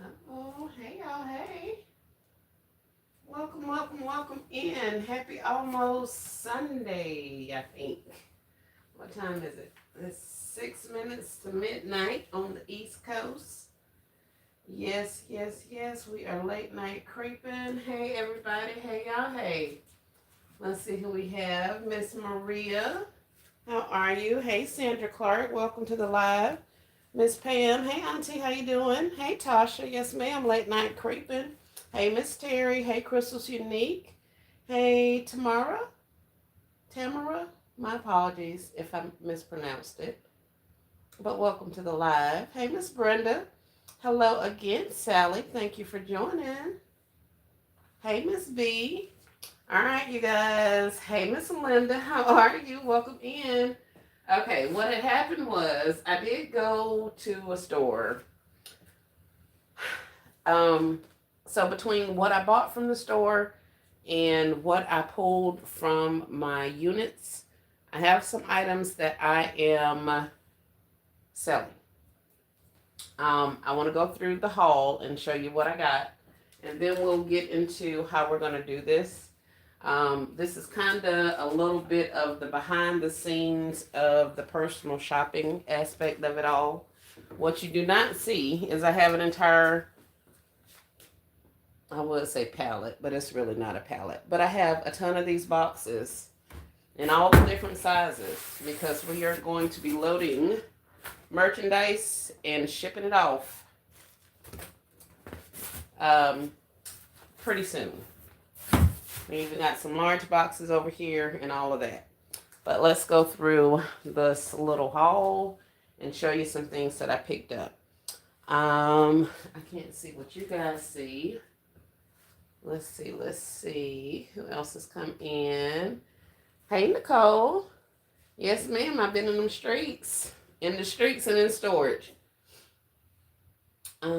Oh, hey y'all, hey. Welcome, welcome, welcome in. Happy almost Sunday, I think. What time is it? It's 6 minutes to midnight on the East Coast. Yes, yes, yes. We are late night creeping. Hey everybody, hey y'all, hey. Let's see who we have. Miss Maria. How are you? Hey Sandra Clark, welcome to the live. Miss Pam, hey Auntie, how you doing? Hey Tasha, yes ma'am, late night creeping. Hey Miss Terry, hey Crystal's Unique. Hey Tamara, my apologies if I mispronounced it. But welcome to the live. Hey Miss Brenda, hello again. Sally, thank you for joining. Hey Miss B. All right, you guys. Hey Miss Linda, how are you? Welcome in. Okay, what had happened was I did go to a store. Um, so between what I bought from the store and what I pulled from my units, I have some items that I am selling. I want to go through the haul and show you what I got, and then we'll get into how we're going to do this. This is kind of a little bit of the behind the scenes of the personal shopping aspect of it all. What you do not see is I have an entire, I would say pallet, but it's really not a pallet. But I have a ton of these boxes in all the different sizes because we are going to be loading merchandise and shipping it off um, pretty soon. We even got some large boxes over here and all of that. But let's go through this little haul and show you some things that I picked up. I can't see what you guys see. Let's see. Who else has come in? Hey, Nicole. Yes, ma'am. I've been in them streets. In the streets and in storage. Hi,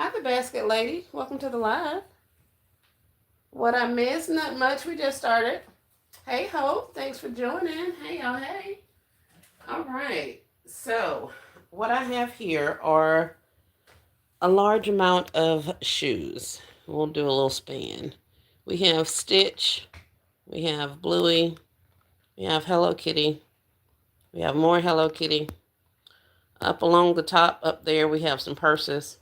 the basket lady. Welcome to the live. What I missed? Not much. We just started. Hey, Hope. Thanks for joining. Hey, y'all. Hey. All right. So, what I have here are a large amount of shoes. We'll do a little span. We have Stitch. We have Bluey. We have Hello Kitty. We have more Hello Kitty. Up along the top, up there, we have some purses.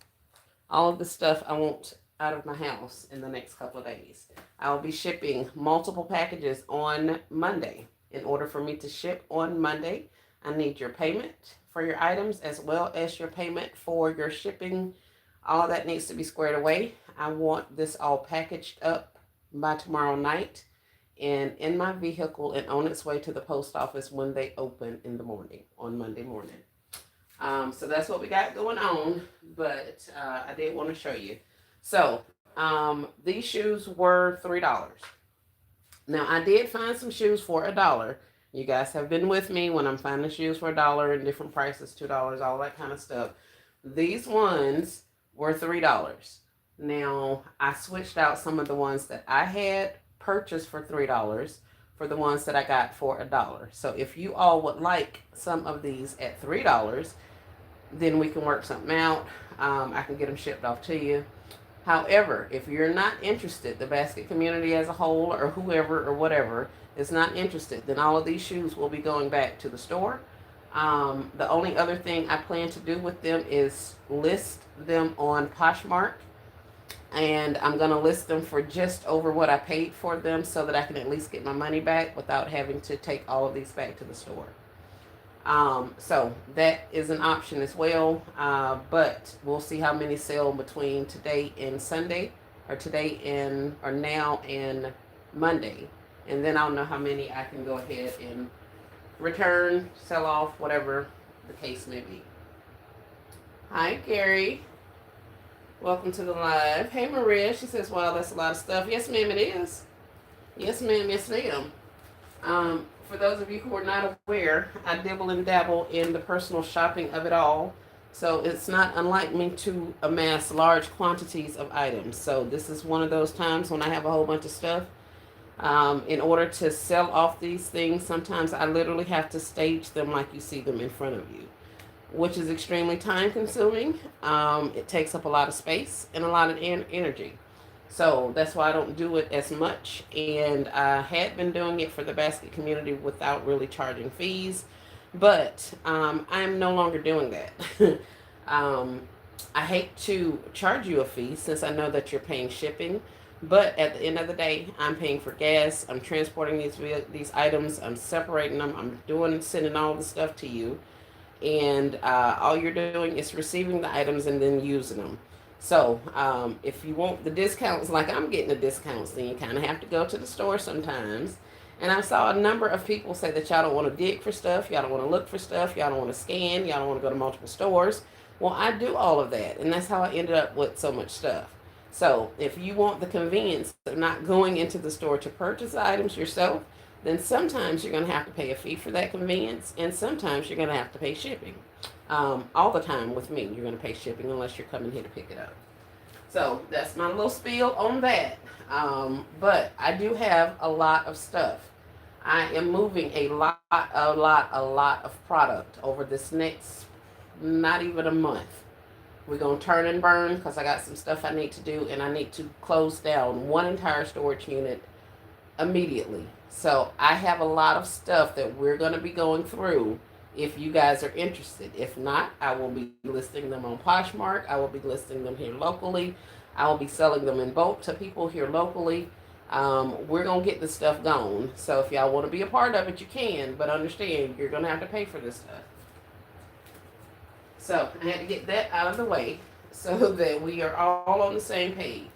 All of the stuff I want out of my house in the next couple of days. I will be shipping multiple packages on Monday. In order for me to ship on Monday, I need your payment for your items as well as your payment for your shipping. All of that needs to be squared away. I want this all packaged up by tomorrow night and in my vehicle and on its way to the post office when they open in the morning on Monday morning. So that's what we got going on, but I did want to show you. So these shoes were $3. Now I did find some shoes for $1. You guys have been with me when I'm finding shoes for $1 and different prices, $2, all that kind of stuff. These ones were $3. Now I switched out some of the ones that I had purchased for $3 for the ones that I got for $1. So if you all would like some of these at $3, then we can work something out. I can get them shipped off to you. However, if you're not interested, the basket community as a whole or whoever or whatever is not interested, then all of these shoes will be going back to the store. The only other thing I plan to do with them is list them on Poshmark. And I'm going to list them for just over what I paid for them so that I can at least get my money back without having to take all of these back to the store. So that is an option as well. But we'll see how many sell between today and Sunday, or today and or now and Monday, and then I'll know how many I can go ahead and return, sell off, whatever the case may be. Hi, Gary. Welcome to the live. Hey, Maria. She says, "Wow, that's a lot of stuff." Yes, ma'am, it is. Yes, ma'am. Yes, ma'am. For those of you who are not aware, I dibble and dabble in the personal shopping of it all. So it's not unlike me to amass large quantities of items. So this is one of those times when I have a whole bunch of stuff. In order to sell off these things, sometimes I literally have to stage them like you see them in front of you. which is extremely time consuming. It takes up a lot of space and a lot of energy. So that's why I don't do it as much. And I had been doing it for the basket community without really charging fees. But I'm no longer doing that. um, I hate to charge you a fee since I know that you're paying shipping. But at the end of the day, I'm paying for gas. I'm transporting these items. I'm separating them. I'm sending all the stuff to you, and all you're doing is receiving the items and then using them. So if you want the discounts like I'm getting the discounts, then you kind of have to go to the store sometimes. And I saw a number of people say that y'all don't want to dig for stuff, y'all don't want to look for stuff, y'all don't want to scan, y'all don't want to go to multiple stores. Well, I do all of that, and that's how I ended up with so much stuff. So if you want the convenience of not going into the store to purchase the items yourself, then sometimes you're going to have to pay a fee for that convenience, and sometimes you're going to have to pay shipping. All the time with me, you're going to pay shipping unless you're coming here to pick it up. So that's my little spiel on that. But I do have a lot of stuff. I am moving a lot of product over this next, not even a month. We're going to turn and burn because I got some stuff I need to do, and I need to close down one entire storage unit immediately. So I have a lot of stuff that we're going to be going through if you guys are interested. If not, I will be listing them on Poshmark. I will be listing them here locally. I will be selling them in bulk to people here locally. We're going to get this stuff going. So if y'all want to be a part of it, you can. But understand, you're going to have to pay for this stuff. So I had to get that out of the way so that we are all on the same page.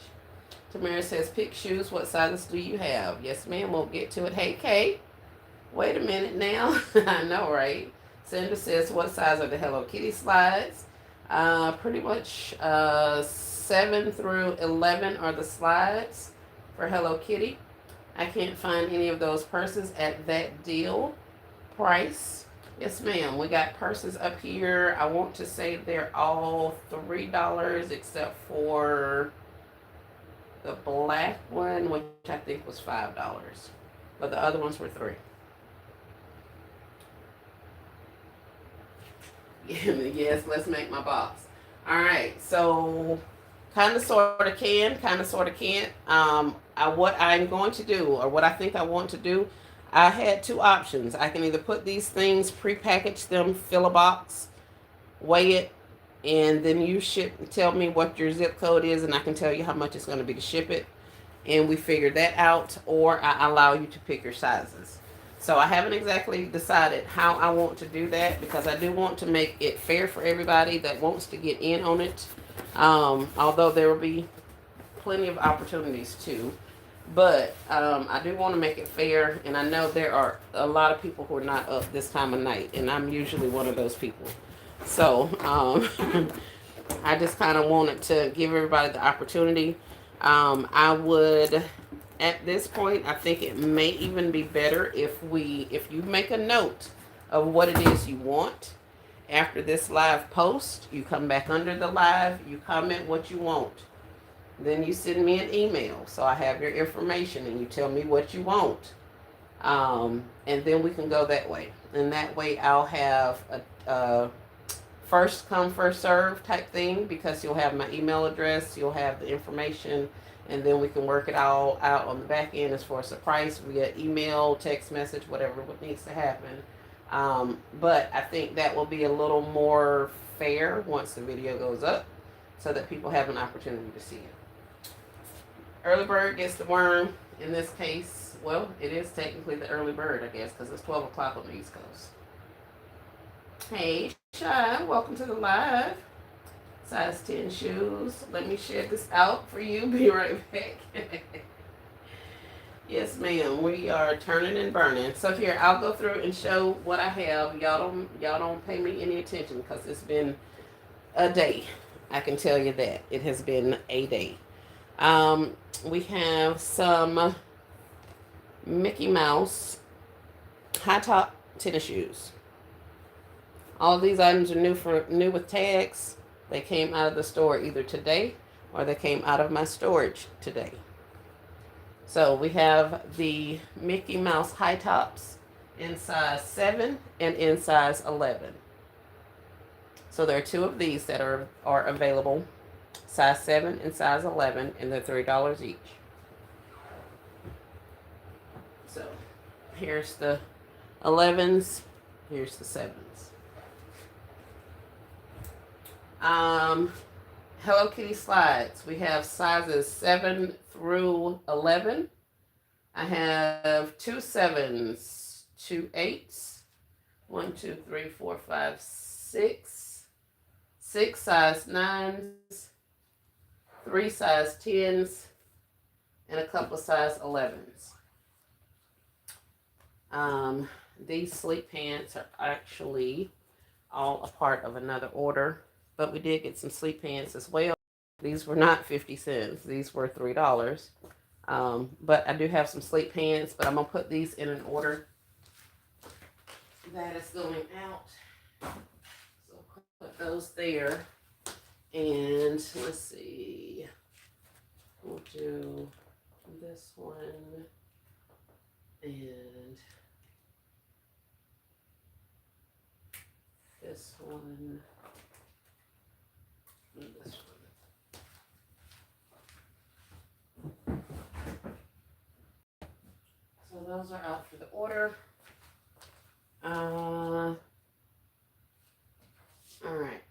Tamara says, pick shoes. What sizes do you have? Yes, ma'am. We'll get to it. Hey, Kate. Wait a minute now. I know, right? Sandra says, what size are the Hello Kitty slides? Pretty much 7 through 11 are the slides for Hello Kitty. I can't find any of those purses at that deal price. Yes, ma'am. We got purses up here. I want to say they're all $3 except for the black one, which I think was $5. But the other ones were $3. Yes, let's make my box. All right, so kind of sort of can, kind of sort of can't. What I'm going to do, or what I think I want to do, I had two options. I can either put these things, prepackage them, fill a box, weigh it, and then you tell me what your zip code is, and I can tell you how much it's going to be to ship it, and we figure that out, or I allow you to pick your sizes. So I haven't exactly decided how I want to do that, because I do want to make it fair for everybody that wants to get in on it. Although there will be plenty of opportunities too. But I do want to make it fair, and I know there are a lot of people who are not up this time of night, and I'm usually one of those people. So I just kind of wanted to give everybody the opportunity. I would, at this point, I think it may even be better if you make a note of what it is you want. After this live post, you come back under the live, you comment what you want. Then you send me an email, so I have your information, and you tell me what you want. And then we can go that way. And that way I'll have a first come, first serve type thing, because you'll have my email address, you'll have the information, and then we can work it all out on the back end as far as the price via email, text message, whatever what needs to happen. But I think that will be a little more fair once the video goes up, so that people have an opportunity to see it. Early bird gets the worm. In this case, well, it is technically the early bird, I guess, because it's 12 o'clock on the East Coast. Hey, Shy, welcome to the live. Size 10 shoes. Let me share this out for you. Be right back. Yes, ma'am. We are turning and burning. So here, I'll go through and show what I have. Y'all don't pay me any attention, because it's been a day. I can tell you that. It has been a day. We have some Mickey Mouse high top tennis shoes. All of these items are new with tags. They came out of the store either today, or they came out of my storage today. So we have the Mickey Mouse high tops in size 7 and in size 11. So there are two of these that are available, size 7 and size 11, and they're $3 each. So here's the 11s, here's the 7s. Hello Kitty slides. We have sizes 7 through 11. I have 2 7s, 2 8s, 1, 2, 3, 4, 5, 6, 6 size 9s, 3 size 10s, and a couple of size 11s. These sleep pants are actually all a part of another order, but we did get some sleep pants as well. These were not 50 cents. These were $3. But I do have some sleep pants, but I'm going to put these in an order that is going out. So put those there. And let's see. We'll do this one and this one and this one. So those are out for the order. All right.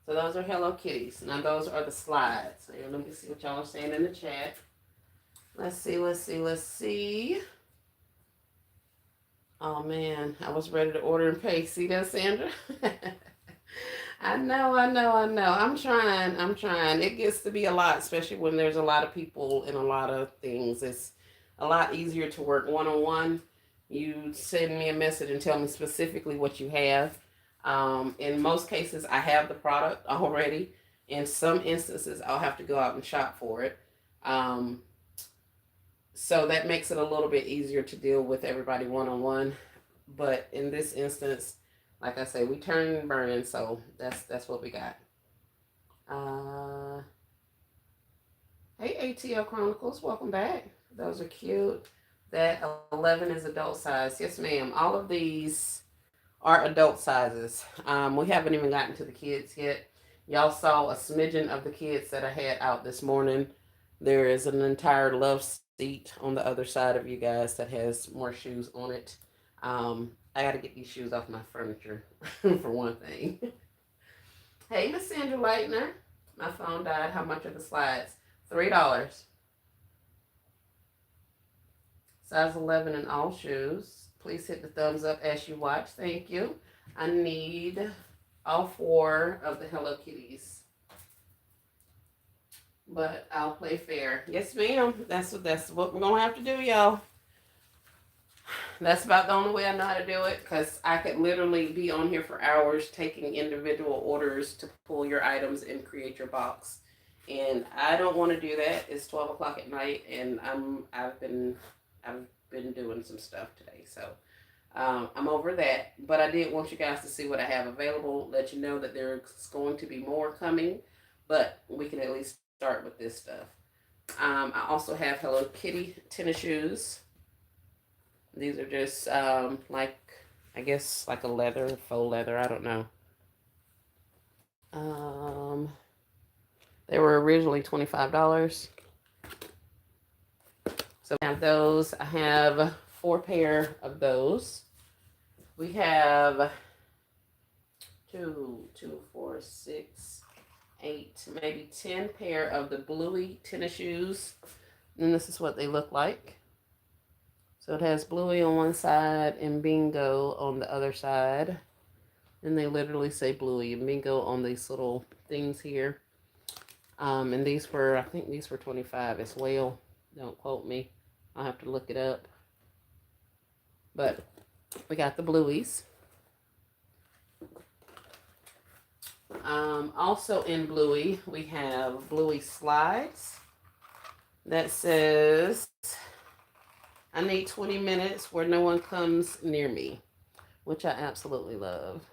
So those are Hello Kitties. Now those are the slides. So let me see what y'all are saying in the chat. Let's see. Oh man, I was ready to order and pay. See that, Sandra? I know. I'm trying. It gets to be a lot, especially when there's a lot of people and a lot of things. It's a lot easier to work one-on-one. You send me a message and tell me specifically what you have. In most cases, I have the product already. In some instances, I'll have to go out and shop for it. So that makes it a little bit easier to deal with everybody one-on-one. But in this instance, like I say, we turn and burn, so that's what we got. Hey, ATL Chronicles, welcome back. Those are cute. That 11 is adult size. Yes, ma'am. All of these are adult sizes. We haven't even gotten to the kids yet. Y'all saw a smidgen of the kids that I had out this morning. There is an entire love seat on the other side of you guys that has more shoes on it. I got to get these shoes off my furniture for one thing. Hey, Miss Sandra Leitner. My phone died. How much are the slides? $3. Size 11 in all shoes. Please hit the thumbs up as you watch. Thank you. I need all 4 of the Hello Kitties. But I'll play fair. Yes, ma'am. That's what we're going to have to do, y'all. That's about the only way I know how to do it, because I could literally be on here for hours taking individual orders to pull your items and create your box. And I don't want to do that. It's 12 o'clock at night, and I've been doing some stuff today. So I'm over that. But I did want you guys to see what I have available, let you know that there's going to be more coming, but we can at least start with this stuff. I also have Hello Kitty tennis shoes. These are just like, I guess like a leather, faux leather, I don't know. They were originally $25. So I have those. I have 4 pair of those. We have 2, 4, 6, 8, maybe 10 pair of the Bluey tennis shoes. And this is what they look like. So it has Bluey on one side and Bingo on the other side. And they literally say Bluey and Bingo on these little things here. And these were, I think these were 25 as well. Don't quote me. I'll have to look it up. But we got the Blueys. Also in Bluey, we have Bluey slides. That says, I need 20 minutes where no one comes near me, which I absolutely love.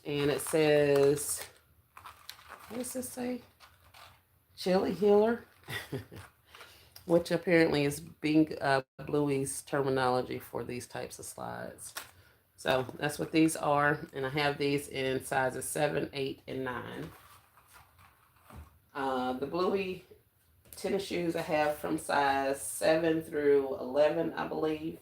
And it says, what does this say? Chili Healer, which apparently is Bluey's terminology for these types of slides. So that's what these are. And I have these in sizes 7, 8, and 9. The bluey tennis shoes I have from size 7 through 11, I believe.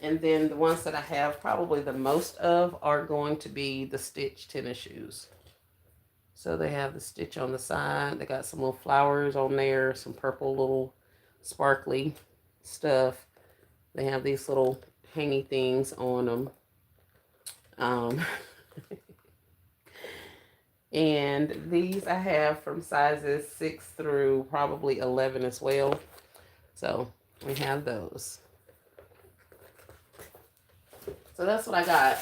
And then the ones that I have probably the most of are going to be the stitch tennis shoes. So they have the stitch on the side. They got some little flowers on there, some purple little sparkly stuff. They have these little hangy things on them. Um, and these I have from sizes 6 through probably 11 as well. So we have those. So that's what I got.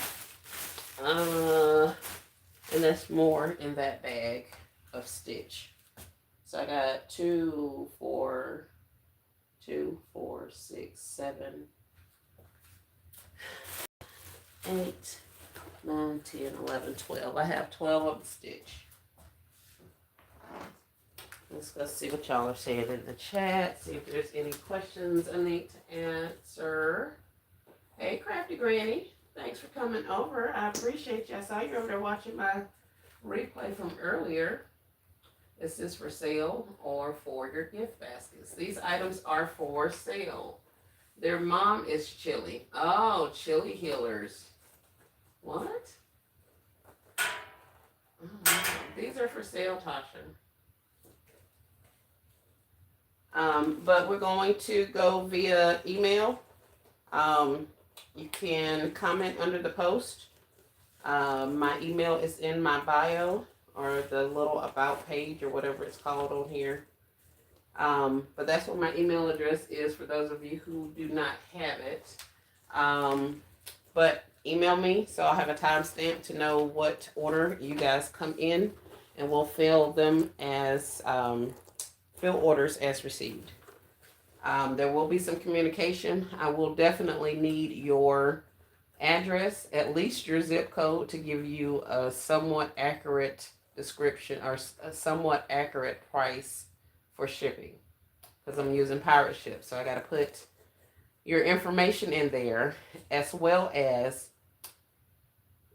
And there's more in that bag of stitch. So I got 2, 4, 6, 7, 8, 9, 10, 11, 12. I have 12 of the stitch. Let's go see what y'all are saying in the chat. See if there's any questions I need to answer. Hey, Crafty Granny. Thanks for coming over. I appreciate you. I saw you over there watching my replay from earlier. Is this for sale or for your gift baskets? These items are for sale. Their mom is chili. Oh, chili healers. What? Oh, wow. These are for sale, Tasha. But we're going to go via email. You can comment under the post. My email is in my bio or the little about page or whatever it's called on here. But that's what my email address is for those of you who do not have it. But email me so I'll have a timestamp to know what order you guys come in, and we'll fill them as fill orders as received. There will be some communication. I will definitely need your address, at least your zip code, to give you a somewhat accurate description or a somewhat accurate price for shipping, because I'm using pirate ship. So I got to put your information in there, as well as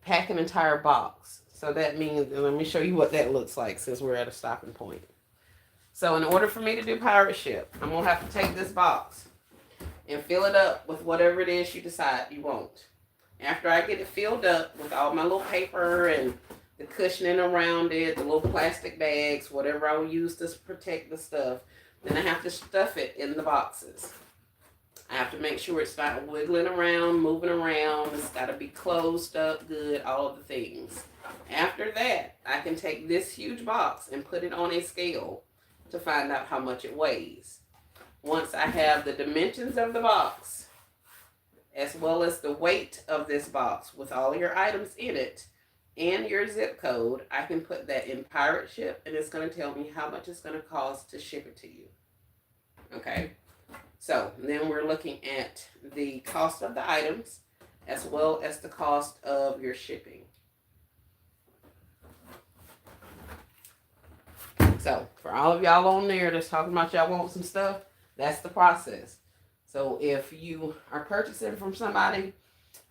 pack an entire box. So that means, let me show you what that looks like since we're at a stopping point. So in order for me to do pirate ship, I'm going to have to take this box and fill it up with whatever it is you decide you want. After I get it filled up with all my little paper and the cushioning around it, the little plastic bags, whatever I will use to protect the stuff, then I have to stuff it in the boxes. I have to make sure it's not wiggling around, moving around. It's got to be closed up good, all of the things. After that, I can take this huge box and put it on a scale to find out how much it weighs. Once I have the dimensions of the box, as well as the weight of this box with all your items in it and your zip code, I can put that in pirate ship, and it's going to tell me how much it's going to cost to ship it to you. Okay, so then we're looking at the cost of the items as well as the cost of your shipping. So for all of y'all on there that's talking about y'all want some stuff, that's the process. So if you are purchasing from somebody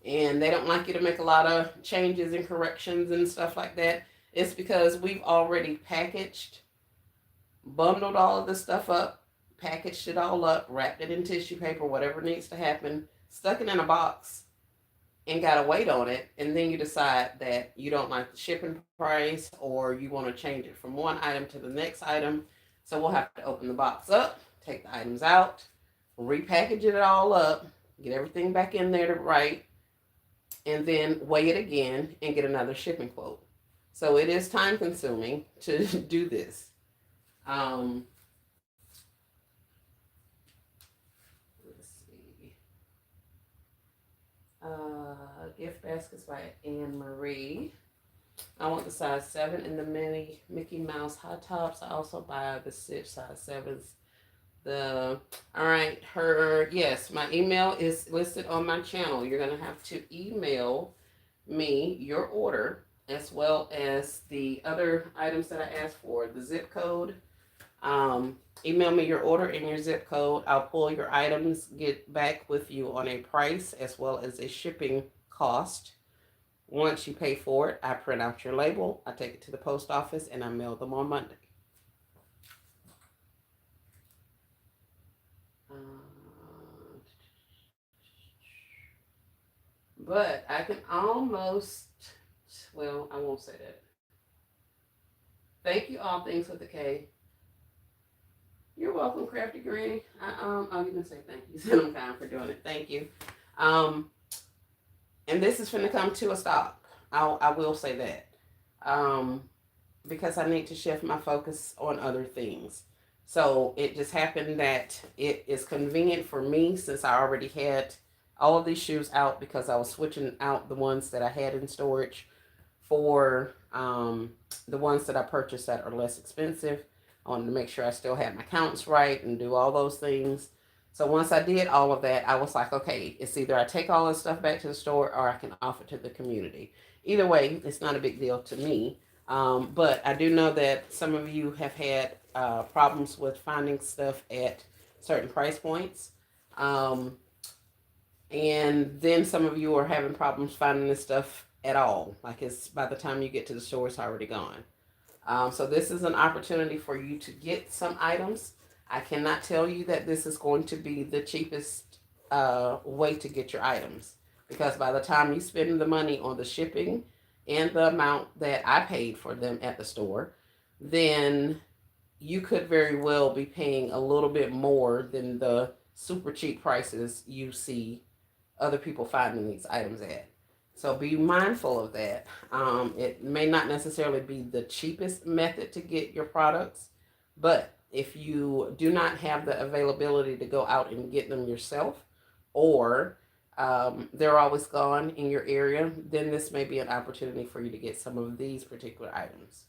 and they don't like you to make a lot of changes and corrections and stuff like that, it's because we've already packaged, bundled all of this stuff up, packaged it all up, wrapped it in tissue paper, whatever needs to happen, stuck it in a box, and got a weight on it, and then you decide that you don't like the shipping price or you want to change it from one item to the next item. So we'll have to open the box up, take the items out, repackage it all up, get everything back in there to right, and then weigh it again and get another shipping quote. So it is time consuming to do this. Let's see. Gift baskets by Anne Marie. I want the size 7 in the mini Mickey Mouse high tops. I also buy the Stitch size 7s. Yes, my email is listed on my channel. You're going to have to email me your order as well as the other items that I asked for, the zip code. Email me your order and your zip code. I'll pull your items, get back with you on a price as well as a shipping cost. Once you pay for it, I print out your label, I take it to the post office, and I mail them on Monday. Uh, but I can almost, well, I won't say that. Thank you, all things with a K. You're welcome, Crafty Granny. I'll even say thank you. Said I'm kind for doing it. Thank you. Um, and this is finna come to a stop. I will say that. Um, because I need to shift my focus on other things. So it just happened that it is convenient for me since I already had all of these shoes out because I was switching out the ones that I had in storage for the ones that I purchased that are less expensive. I wanted to make sure I still had my counts right and do all those things. So once I did all of that, I was like, okay, it's either I take all this stuff back to the store or I can offer it to the community. Either way, it's not a big deal to me. But I do know that some of you have had problems with finding stuff at certain price points. Um, and then some of you are having problems finding this stuff at all. Like it's by the time you get to the store, it's already gone. So this is an opportunity for you to get some items. I cannot tell you that this is going to be the cheapest way to get your items because by the time you spend the money on the shipping and the amount that I paid for them at the store, then you could very well be paying a little bit more than the super cheap prices you see other people finding these items at. So be mindful of that. It may not necessarily be the cheapest method to get your products, but if you do not have the availability to go out and get them yourself, or they're always gone in your area, then this may be an opportunity for you to get some of these particular items.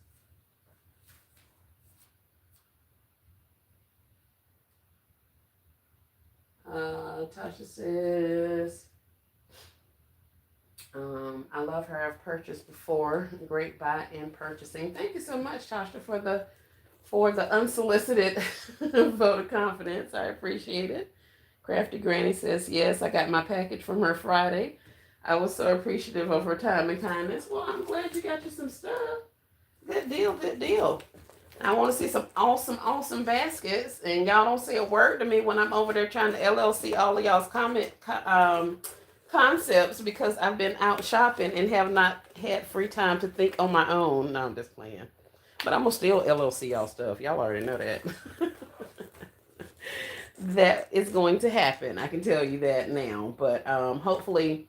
Tasha says, I love her. I've purchased before. Great buy and purchasing. Thank you so much, Tasha, for the unsolicited vote of confidence. I appreciate it. Crafty Granny says, yes, I got my package from her Friday. I was so appreciative of her time and kindness. Well, I'm glad you got you some stuff. Good deal, good deal. I want to see some awesome, awesome baskets, and y'all don't say a word to me when I'm over there trying to LLC all of y'all's concepts because I've been out shopping and have not had free time to think on my own. No, I'm just playing. But I'm gonna still LLC y'all stuff. Y'all already know that. That is going to happen. I can tell you that now. But hopefully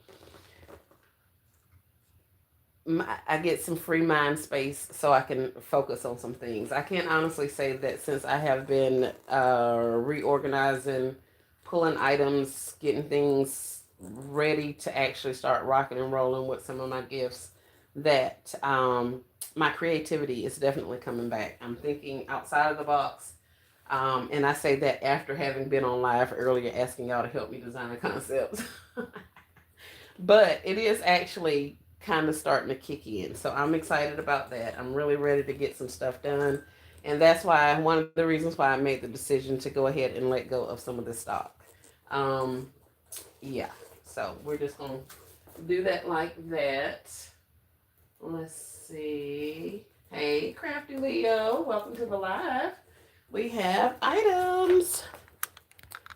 I get some free mind space so I can focus on some things. I can honestly say that since I have been reorganizing, pulling items, getting things ready to actually start rocking and rolling with some of my gifts, that my creativity is definitely coming back. I'm thinking outside of the box. And I say that after having been on live earlier asking y'all to help me design concepts. But it is actually kind of starting to kick in. So I'm excited about that. I'm really ready to get some stuff done. And that's why one of the reasons why I made the decision to go ahead and let go of some of this stock. Yeah. So we're just going to do that like that. Let's see. Hey, Crafty Leo. Welcome to the live. We have items.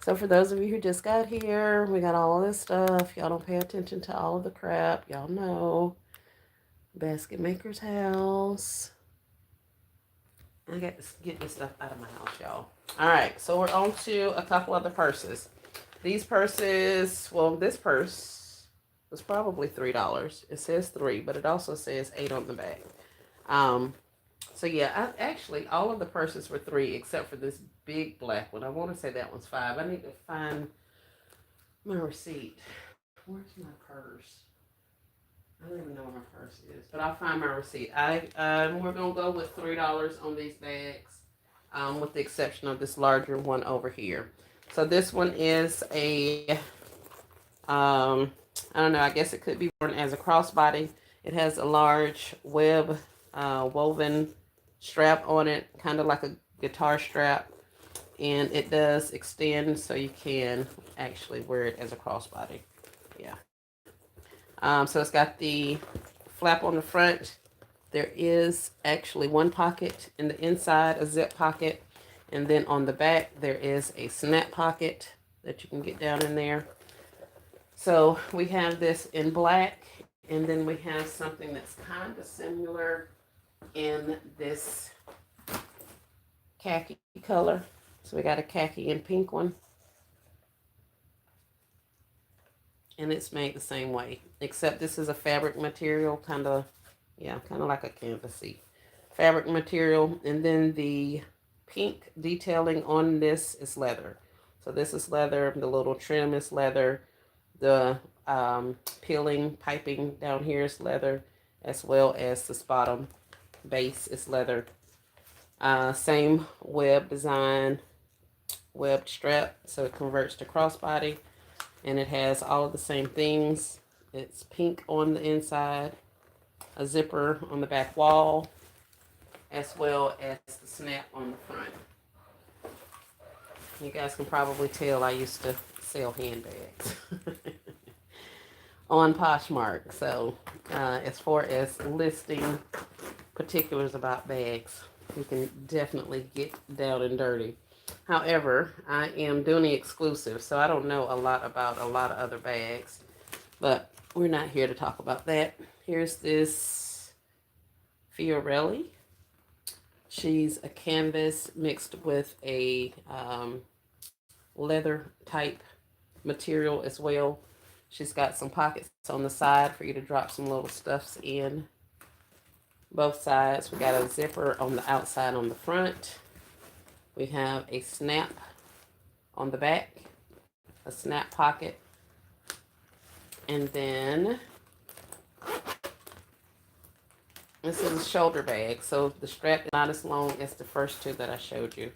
So for those of you who just got here, we got all of this stuff. Y'all don't pay attention to all of the crap. Y'all know. Basket Maker's house. I got to get this stuff out of my house, y'all. All right, so we're on to a couple other purses. These purses, well, this purse was probably $3. It says 3, but it also says 8 on the back. So yeah, actually all of the purses were 3 except for this big black one. I want to say that one's 5. I need to find my receipt. Where's my purse? I don't even know where my purse is, but I'll find my receipt. We're gonna go with $3 on these bags, with the exception of this larger one over here. So this one is a, I don't know. I guess it could be worn as a crossbody. It has a large web woven strap on it, kind of like a guitar strap, and it does extend so you can actually wear it as a crossbody. Yeah. So it's got the flap on the front. There is actually one pocket in the inside, a zip pocket. And then on the back, there is a snap pocket that you can get down in there. So we have this in black, and then we have something that's kind of similar in this khaki color. So we got a khaki and pink one. And it's made the same way, except this is a fabric material, kind of like a canvasy fabric material. And then the pink detailing on this is leather. So this is leather, the little trim is leather, the peeling piping down here is leather, as well as this bottom base is leather. Same web design, webbed strap, so it converts to crossbody, and it has all of the same things. It's pink on the inside, a zipper on the back wall, as well as the snap on the front. You guys can probably tell I used to sell handbags on Poshmark. So as far as listing particulars about bags, you can definitely get down and dirty. However, I am doing the exclusive, so I don't know a lot about a lot of other bags, but we're not here to talk about that. Here's this Fiorelli. She's a canvas mixed with a leather type material as well. She's got some pockets on the side for you to drop some little stuffs in. Both sides. We got a zipper on the outside on the front. We have a snap on the back, a snap pocket, and then this is a shoulder bag. So the strap is not as long as the first two that I showed you.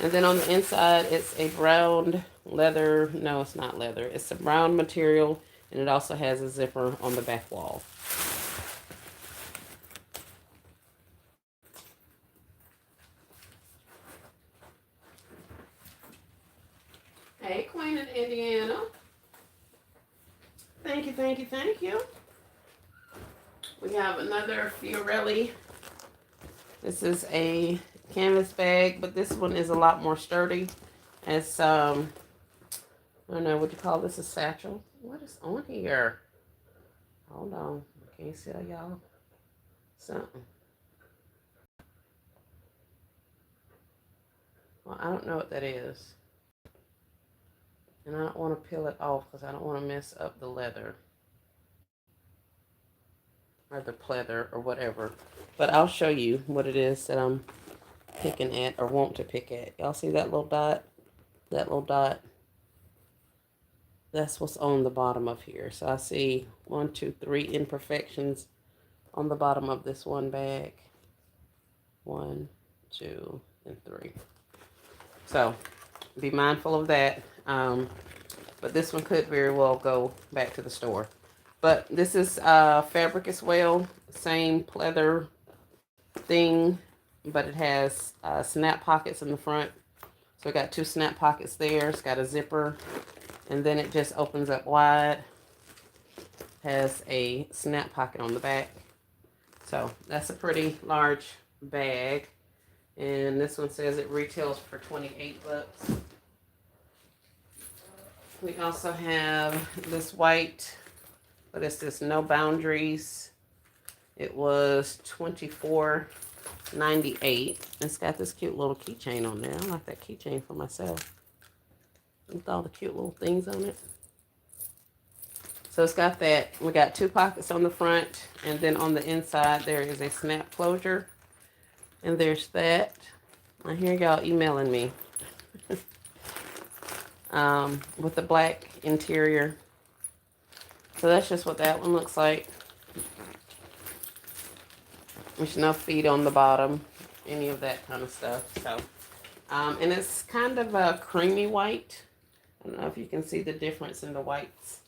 And then on the inside, it's a brown leather. No, it's not leather. It's a brown material, and it also has a zipper on the back wall. Hey, Queen in Indiana. Thank you, thank you, thank you. We have another Fiorelli. This is a canvas bag, but this one is a lot more sturdy. It's, I don't know, what you call this, a satchel? What is on here? Hold on. I can't see y'all. Something. Well, I don't know what that is. And I don't want to peel it off because I don't want to mess up the leather. Or the pleather or whatever. But I'll show you what it is that I'm picking at or want to pick at. Y'all see that little dot? That little dot? That's what's on the bottom of here. So I see 1, 2, 3 imperfections on the bottom of this one bag. 1, 2, and 3. So be mindful of that. But this one could very well go back to the store. But this is fabric as well. Same pleather thing, but it has snap pockets in the front. So we got 2 snap pockets there. It's got a zipper, and then it just opens up wide. Has a snap pocket on the back. So that's a pretty large bag. And this one says it retails for $28. We also have this white, what is this? No Boundaries. It was $24.98. It's got this cute little keychain on there. I like that keychain for myself. With all the cute little things on it. So it's got that. We got 2 pockets on the front, and then on the inside there is a snap closure. And there's that. I hear y'all emailing me. With the black interior. So that's just what that one looks like. There's no feet on the bottom, any of that kind of stuff. So, and it's kind of a creamy white. I don't know if you can see the difference in the whites,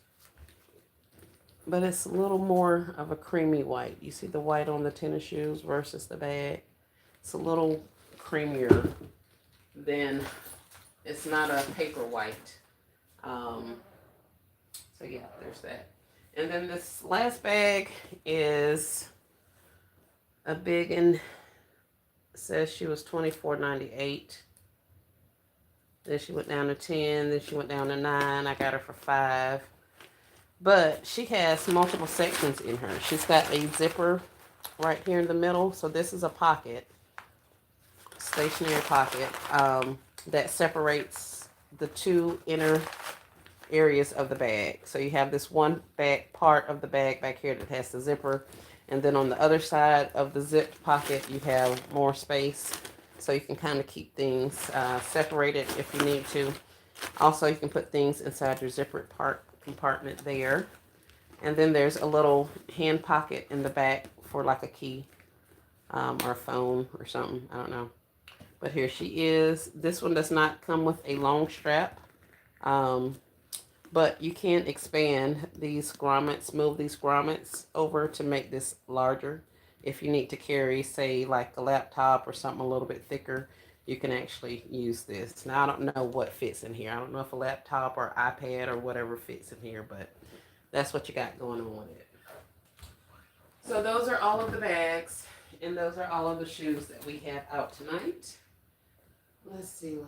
but it's a little more of a creamy white. You see the white on the tennis shoes versus the bag. It's a little creamier than, it's not a paper white. So yeah, there's that. And then this last bag is a big and says she was $24.98. Then she went down to 10. Then she went down to 9. I got her for 5. But she has multiple sections in her. She's got a zipper right here in the middle. So this is a pocket, stationary pocket, that separates the two inner areas of the bag. So you have this one bag part of the bag back here that has the zipper, and then on the other side of the zipped pocket you have more space, so you can kind of keep things separated if you need to. Also, you can put things inside your zipper part compartment there. And then there's a little hand pocket in the back for like a key, or a phone or something, I don't know. But here she is. This one does not come with a long strap. But you can expand these grommets, move these grommets over to make this larger. If you need to carry, say, like a laptop or something a little bit thicker, you can actually use this. Now, I don't know what fits in here. I don't know if a laptop or iPad or whatever fits in here, but that's what you got going on with it. So those are all of the bags, and those are all of the shoes that we have out tonight. Let's see.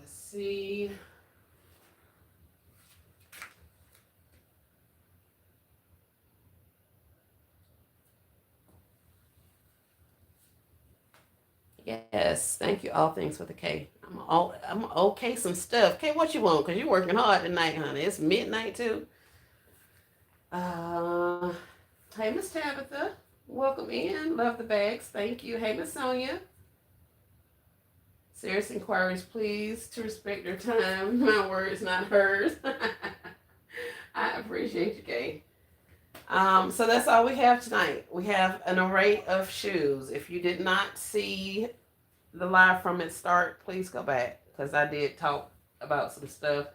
Yes, thank you. All things with a K. I'm okay some stuff. K, what you want? Cause you're working hard tonight, honey. It's midnight too. Uh, hey, Miss Tabitha, welcome in. Love the bags. Thank you. Hey, Miss Sonia. Serious inquiries, please, to respect your time. My words, not hers. I appreciate you, Kay. So that's all we have tonight. We have an array of shoes. If you did not see the live from its start, please go back, because I did talk about some stuff,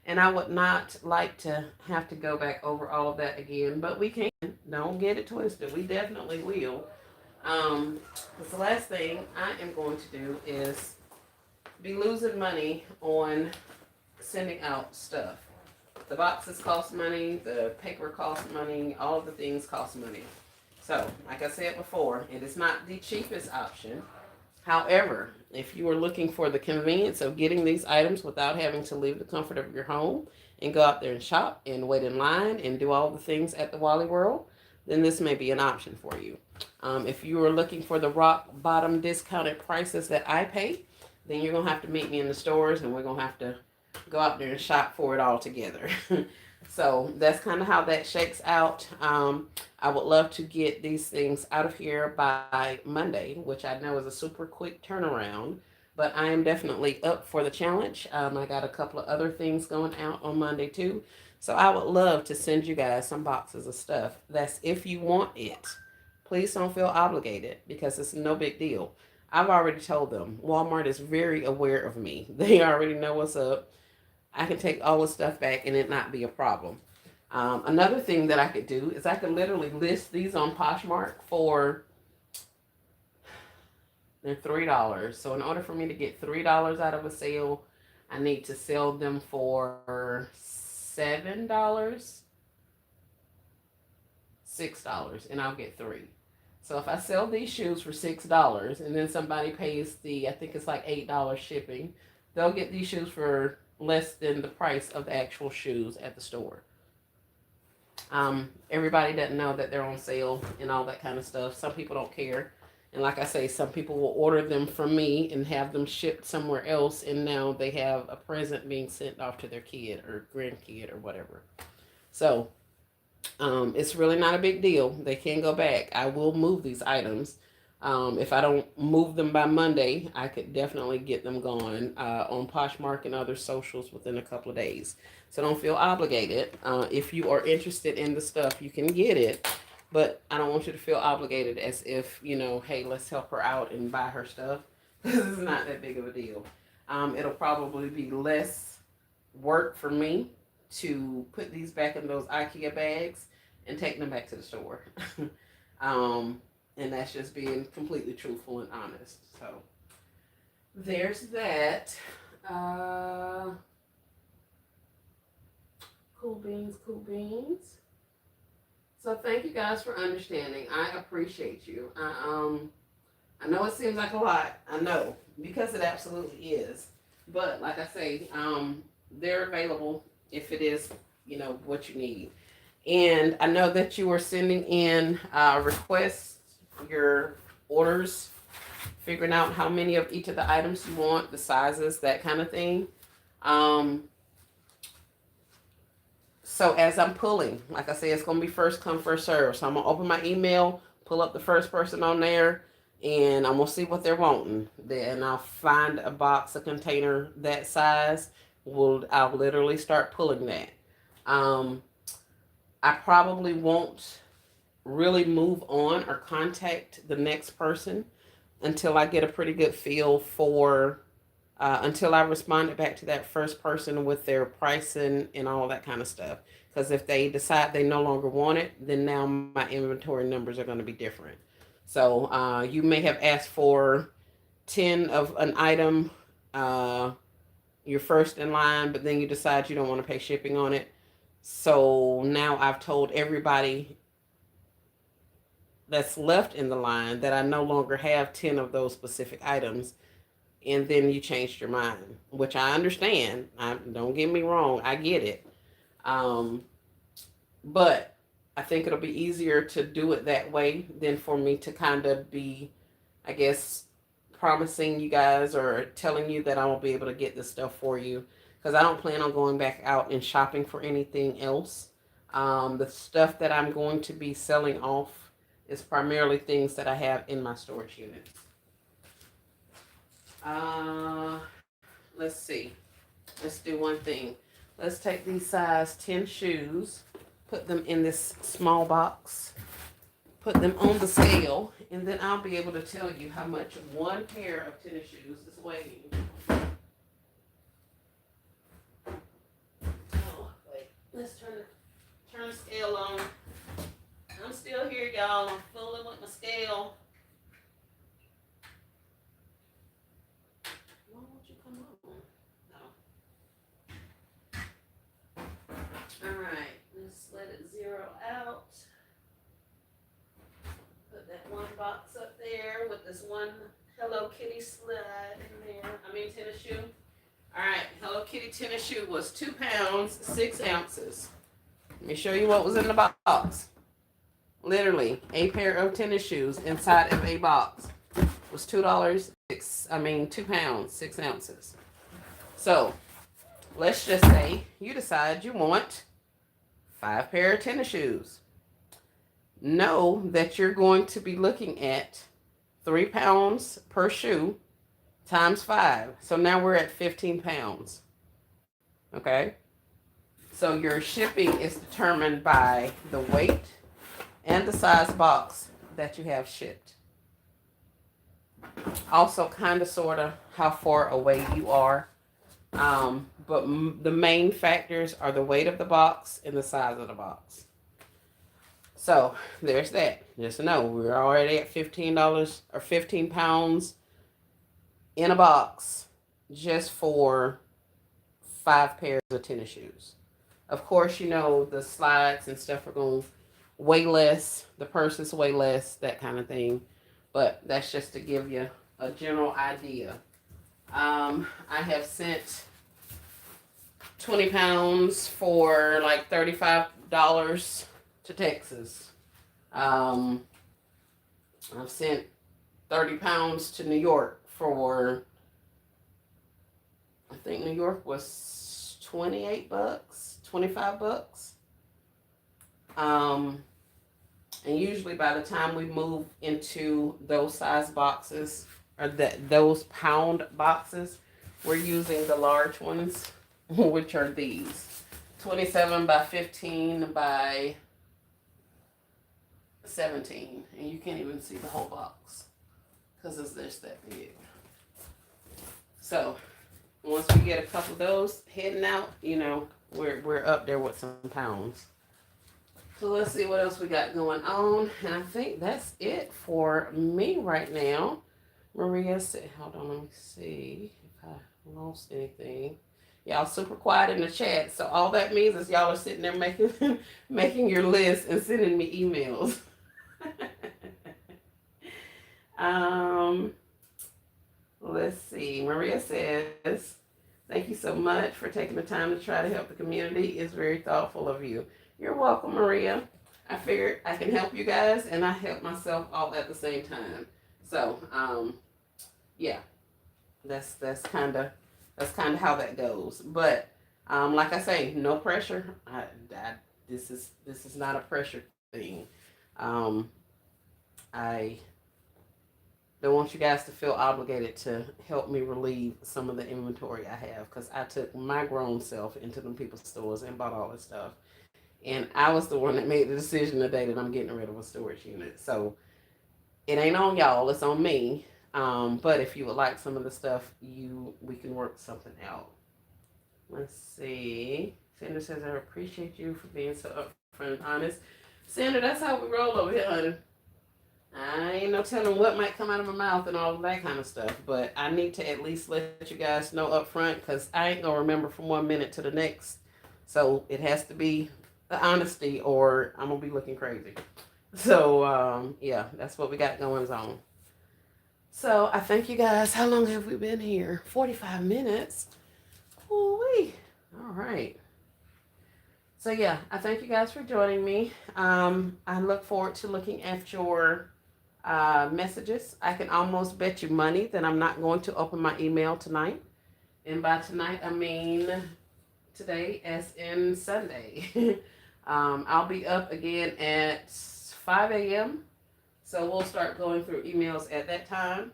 and I would not like to have to go back over all of that again, but we can. Don't get it twisted. We definitely will. Because the last thing I am going to do is be losing money on sending out stuff. The boxes cost money, the paper costs money, all of the things cost money. So, like I said before, it is not the cheapest option. However, if you are looking for the convenience of getting these items without having to leave the comfort of your home and go out there and shop and wait in line and do all the things at the Wally World, then this may be an option for you. If you are looking for the rock bottom discounted prices that I pay, then you're going to have to meet me in the stores, and we're going to have to go out there and shop for it all together. So that's kind of how that shakes out. I would love to get these things out of here by Monday, which I know is a super quick turnaround, but I am definitely up for the challenge. I got a couple of other things going out on Monday too. So I would love to send you guys some boxes of stuff. That's if you want it. Please don't feel obligated, because it's no big deal. I've already told them. Walmart is very aware of me. They already know what's up. I can take all the stuff back and it not be a problem. Another thing that I could do is I could literally list these on Poshmark for, they're $3. So in order for me to get $3 out of a sale, I need to sell them for $7, $6, and I'll get 3. So if I sell these shoes for $6 and then somebody pays I think it's like $8 shipping, they'll get these shoes for less than the price of the actual shoes at the store. Everybody doesn't know that they're on sale and all that kind of stuff. Some people don't care. And like I say, some people will order them from me and have them shipped somewhere else, and now they have a present being sent off to their kid or grandkid or whatever. So it's really not a big deal. They can go back. I will move these items. If I don't move them by Monday, I could definitely get them gone on Poshmark and other socials within a couple of days. So don't feel obligated. If you are interested in the stuff, you can get it. But I don't want you to feel obligated as if, hey, let's help her out and buy her stuff. This is not that big of a deal. It'll probably be less work for me to put these back in those IKEA bags and take them back to the store. And that's just being completely truthful and honest. So there's that. Cool beans, cool beans. So thank you guys for understanding. I appreciate you. I know it seems like a lot. I know, because it absolutely is. But like I say, they're available if it is, what you need. And I know that you were sending in requests, your orders, figuring out how many of each of the items you want, the sizes, that kind of thing. Um, so as I'm pulling, like I said, it's going to be first come, first serve. So I'm going to open my email, pull up the first person on there, and I'm going to see what they're wanting. Then I'll find a box, a container that size. I'll literally start pulling that. Um, I probably won't really move on or contact the next person until I get a pretty good feel for, until I responded back to that first person with their pricing and all that kind of stuff. Because if they decide they no longer want it, then now my inventory numbers are going to be different. So you may have asked for 10 of an item, you're first in line, but then you decide you don't want to pay shipping on it. So now I've told everybody that's left in the line that I no longer have 10 of those specific items, and then you changed your mind, which I understand. Don't get me wrong, I get it. Um, but I think it'll be easier to do it that way than for me to kind of be, I guess, promising you guys or telling you that I won't be able to get this stuff for you, because I don't plan on going back out and shopping for anything else. The stuff that I'm going to be selling off is primarily things that I have in my storage unit. Let's see. Let's do one thing. Let's take these size 10 shoes, put them in this small box, put them on the scale, and then I'll be able to tell you how much one pair of tennis shoes is weighing. Oh, wait. Let's turn the scale on. I'm still here, y'all. I'm fooling with my scale. Why won't you come on? No. All right. Let's let it zero out. Put that one box up there with this one Hello Kitty slide in there. Tennis shoe. All right. Hello Kitty tennis shoe was 2 pounds, 6 ounces. Let me show you what was in the box. Literally, a pair of tennis shoes inside of a box was $2. 2 pounds, 6 ounces. So let's just say you decide you want 5 pair of tennis shoes. Know that you're going to be looking at 3 pounds per shoe times 5. So now we're at 15 pounds. Okay? So your shipping is determined by the weight and the size box that you have shipped. Also, kind of, sort of, how far away you are. But the main factors are the weight of the box and the size of the box. So there's that. Just know we're already at $15 or 15 pounds in a box just for 5 pairs of tennis shoes. Of course, the slides and stuff are going to weigh less, the purses weigh less, that kind of thing. But that's just to give you a general idea. I have sent 20 pounds for like $35 to Texas. I've sent 30 pounds to New York for, I think New York was $28, $25. And usually by the time we move into those size boxes, or those pound boxes, we're using the large ones, which are these 27 by 15 by 17. And you can't even see the whole box because it's just that big. So once we get a couple of those heading out, we're up there with some pounds. So let's see what else we got going on. And I think that's it for me right now. Maria said, hold on, let me see if I lost anything. Y'all super quiet in the chat. So all that means is y'all are sitting there making making your list and sending me emails. um, let's see. Maria says, "Thank you so much for taking the time to try to help the community. It's very thoughtful of you." You're welcome, Maria. I figured I can help you guys and I help myself all at the same time. So, yeah, that's kind of how that goes. But like I say, no pressure. This is not a pressure thing. Um, I don't want you guys to feel obligated to help me relieve some of the inventory I have because I took my grown self into them people's stores and bought all this stuff. And I was the one that made the decision today that I'm getting rid of a storage unit. So it ain't on y'all, it's on me. But if you would like some of the stuff, we can work something out. Let's see. Sandra says, "I appreciate you for being so upfront and honest." Sandra, that's how we roll over here, honey. I ain't no telling what might come out of my mouth and all of that kind of stuff, but I need to at least let you guys know up front because I ain't gonna remember from 1 minute to the next. So it has to be the honesty, or I'm gonna be looking crazy. So yeah, that's what we got going on. So I thank you guys. How long have we been here? 45 minutes. Ooh-wee. All right. So yeah, I thank you guys for joining me. I look forward to looking at your messages. I can almost bet you money that I'm not going to open my email tonight. And by tonight, I mean today, as in Sunday. I'll be up again at 5 a.m. So we'll start going through emails at that time.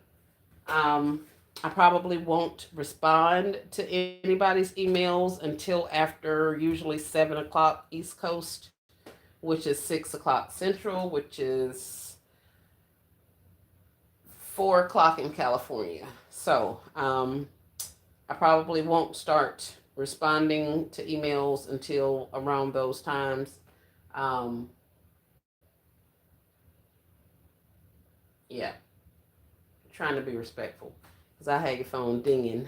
I probably won't respond to anybody's emails until after usually 7 o'clock East Coast, which is 6 o'clock Central, which is 4 o'clock in California. So I probably won't start responding to emails until around those times. Um, yeah, trying to be respectful because I had your phone dinging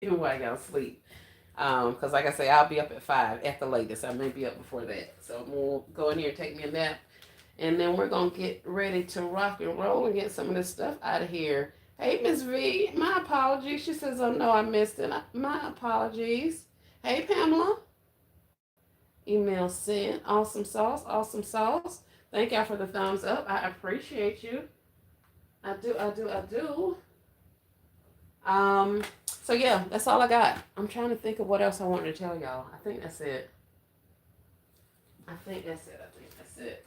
while y'all sleep. Because like I say, I'll be up at 5 at the latest. I may be up before that. So we'll go in here and take me a nap. And then we're going to get ready to rock and roll and get some of this stuff out of here. Hey, Miss V, my apologies. She says, "Oh, no, I missed it." My apologies. Hey, Pamela. Email sent. Awesome sauce. Awesome sauce. Thank y'all for the thumbs up. I appreciate you. I do. I do. I do. So yeah, that's all I got. I'm trying to think of what else I wanted to tell y'all. I think that's it. I think that's it. I think that's it.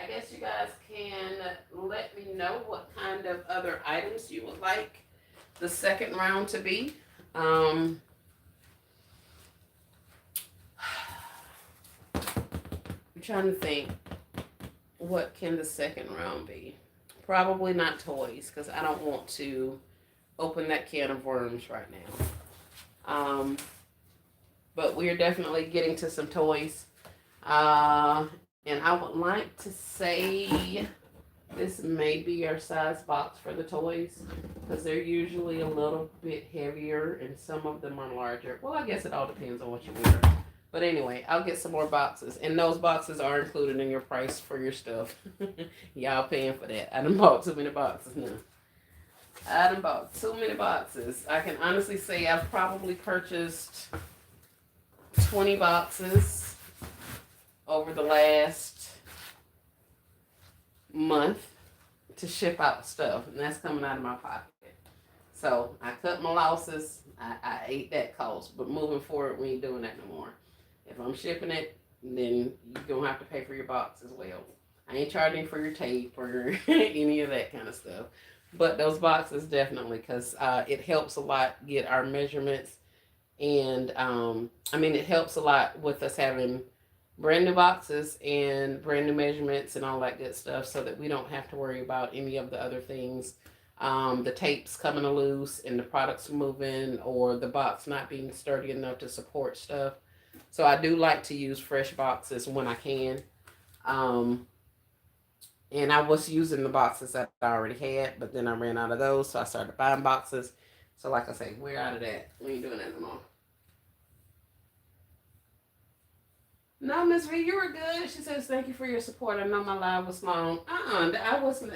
I guess you guys can let me know what kind of other items you would like the second round to be. I'm trying to think, what can the second round be? Probably not toys, because I don't want to open that can of worms right now. But we're definitely getting to some toys. And I would like to say this may be our size box for the toys, because they're usually a little bit heavier and some of them are larger. Well, I guess it all depends on what you wear. But anyway, I'll get some more boxes. And those boxes are included in your price for your stuff. Y'all paying for that. I done bought too many boxes now. I done bought too many boxes. I can honestly say I've probably purchased 20 boxes over the last month to ship out stuff. And that's coming out of my pocket. So I cut my losses. I ate that cost. But moving forward, we ain't doing that no more. If I'm shipping it, then you're going to have to pay for your box as well. I ain't charging for your tape or any of that kind of stuff. But those boxes definitely, because it helps a lot get our measurements. And it helps a lot with us having brand new boxes and brand new measurements and all that good stuff, so that we don't have to worry about any of the other things. The tapes coming loose and the products moving, or the box not being sturdy enough to support stuff. So I do like to use fresh boxes when I can. And I was using the boxes that I already had, but then I ran out of those, so I started buying boxes. So like I say, we're out of that. We ain't doing that no more. No, Miss V, you were good. She says, thank you for your support. I know my live was long. I wasn't.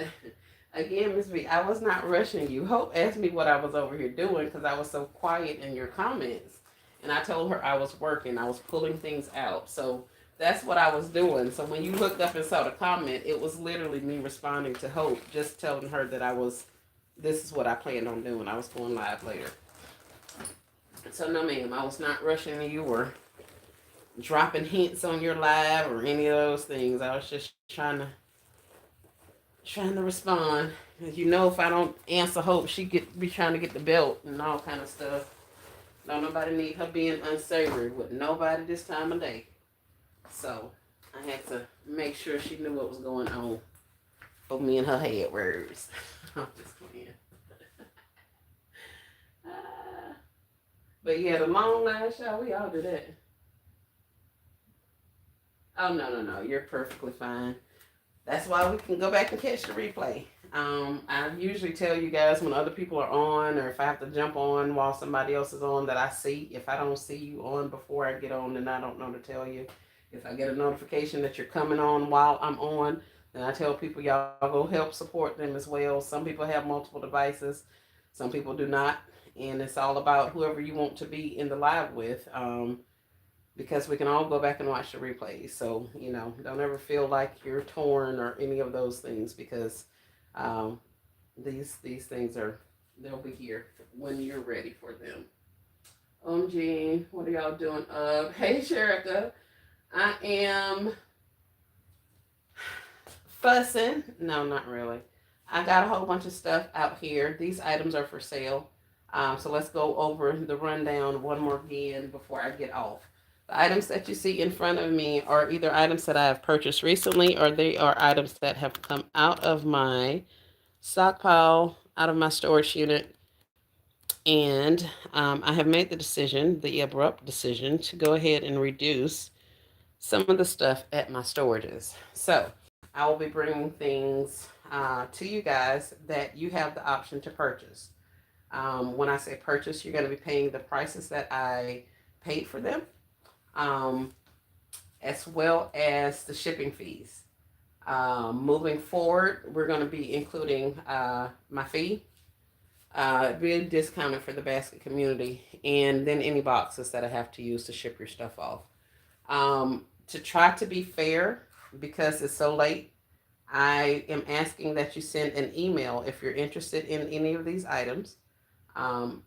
Again, Miss V, I was not rushing you. Hope asked me what I was over here doing because I was so quiet in your comments. And I told her I was working. I was pulling things out. So that's what I was doing. So when you looked up and saw the comment, it was literally me responding to Hope, just telling her that this is what I planned on doing. I was going live later. So no, ma'am, I was not rushing you or dropping hints on your live or any of those things. I was just trying to respond. As you know, if I don't answer Hope, she be trying to get the belt and all kind of stuff. Don't nobody need her being unsavory with nobody this time of day. So I had to make sure she knew what was going on for me and her head words. I'm just playing. But yeah, the long last show, we all do that. Oh no, you're perfectly fine. That's why we can go back and catch the replay. I usually tell you guys when other people are on, or if I have to jump on while somebody else is on, that I see. If I don't see you on before I get on, then I don't know to tell you. If I get a notification that you're coming on while I'm on, then I tell people y'all go help support them as well. Some people have multiple devices, some people do not, and it's all about whoever you want to be in the live with. Because we can all go back and watch the replays. So, don't ever feel like you're torn or any of those things because um, these things they'll be here when you're ready for them. Jean, what are y'all doing? Hey, Sherika, I am fussing. No, not really. I got a whole bunch of stuff out here. These items are for sale. So let's go over the rundown one more again before I get off. The items that you see in front of me are either items that I have purchased recently or they are items that have come out of my stockpile, out of my storage unit. And I have made the abrupt decision, to go ahead and reduce some of the stuff at my storages. So I will be bringing things to you guys that you have the option to purchase. When I say purchase, you're going to be paying the prices that I paid for them, um, as well as the shipping fees. Moving forward, we're going to be including my fee, being discounted for the basket community, and then any boxes that I have to use to ship your stuff off. To try to be fair, because it's so late, I am asking that you send an email if you're interested in any of these items.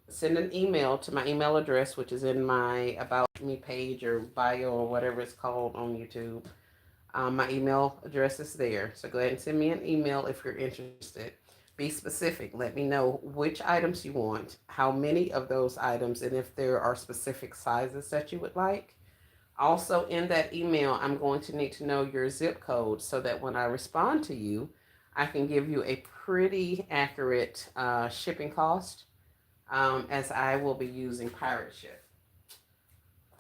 Send an email to my email address, which is in my About Me page or bio or whatever it's called on YouTube. My email address is there. So go ahead and send me an email if you're interested. Be specific. Let me know which items you want, how many of those items, and if there are specific sizes that you would like. Also, in that email, I'm going to need to know your zip code so that when I respond to you, I can give you a pretty accurate shipping cost, as I will be using Pirate Ship.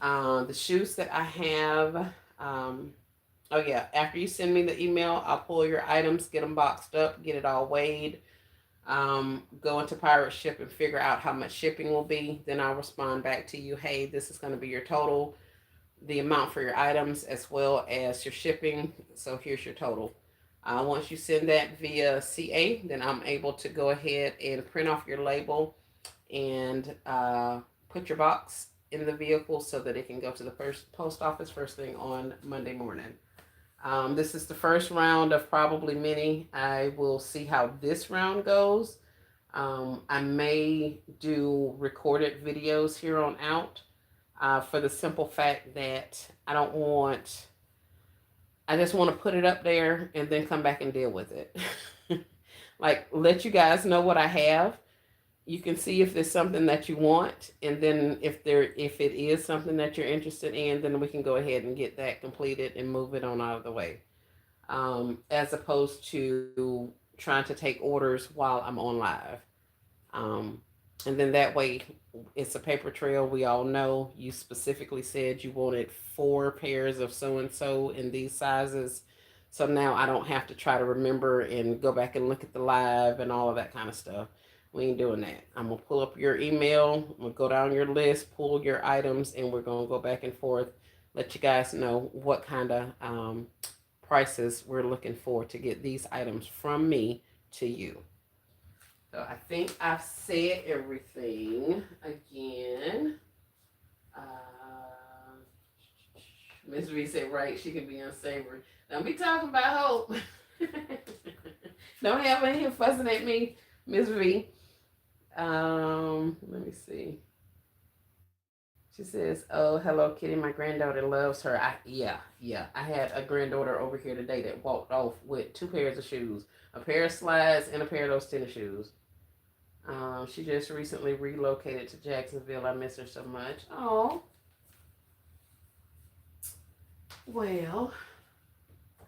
The shoes that I have, oh yeah, after you send me the email, I'll pull your items, get them boxed up, get it all weighed, go into Pirate Ship and figure out how much shipping will be. Then I'll respond back to you, hey, this is going to be your total, the amount for your items as well as your shipping. So here's your total. Once you send that via CA, then I'm able to go ahead and print off your label and put your box in the vehicle so that it can go to the first post office first thing on Monday morning. This is the first round of probably many. I will see how this round goes. I may do recorded videos here on out, for the simple fact that I just want to put it up there and then come back and deal with it. Like, let you guys know what I have. You can see if there's something that you want, and then if it is something that you're interested in, then we can go ahead and get that completed and move it on out of the way. As opposed to trying to take orders while I'm on live. Um, and then that way it's a paper trail. We all know you specifically said you wanted 4 pairs of so and so in these sizes. So now I don't have to try to remember and go back and look at the live and all of that kind of stuff. We ain't doing that. I'm gonna pull up your email, I'm gonna go down your list, pull your items, and we're gonna go back and forth, let you guys know what kind of prices we're looking for to get these items from me to you. So I think I've said everything again. Uh, Miss V said, right, she can be unsavory. Don't be talking about Hope. Don't have any here fussing at me, Miss V. Let me see. She says, "Oh, hello, Kitty. My granddaughter loves her." Yeah. I had a granddaughter over here today that walked off with two pairs of shoes, a pair of slides and a pair of those tennis shoes. She just recently relocated to Jacksonville. I miss her so much. Oh, well,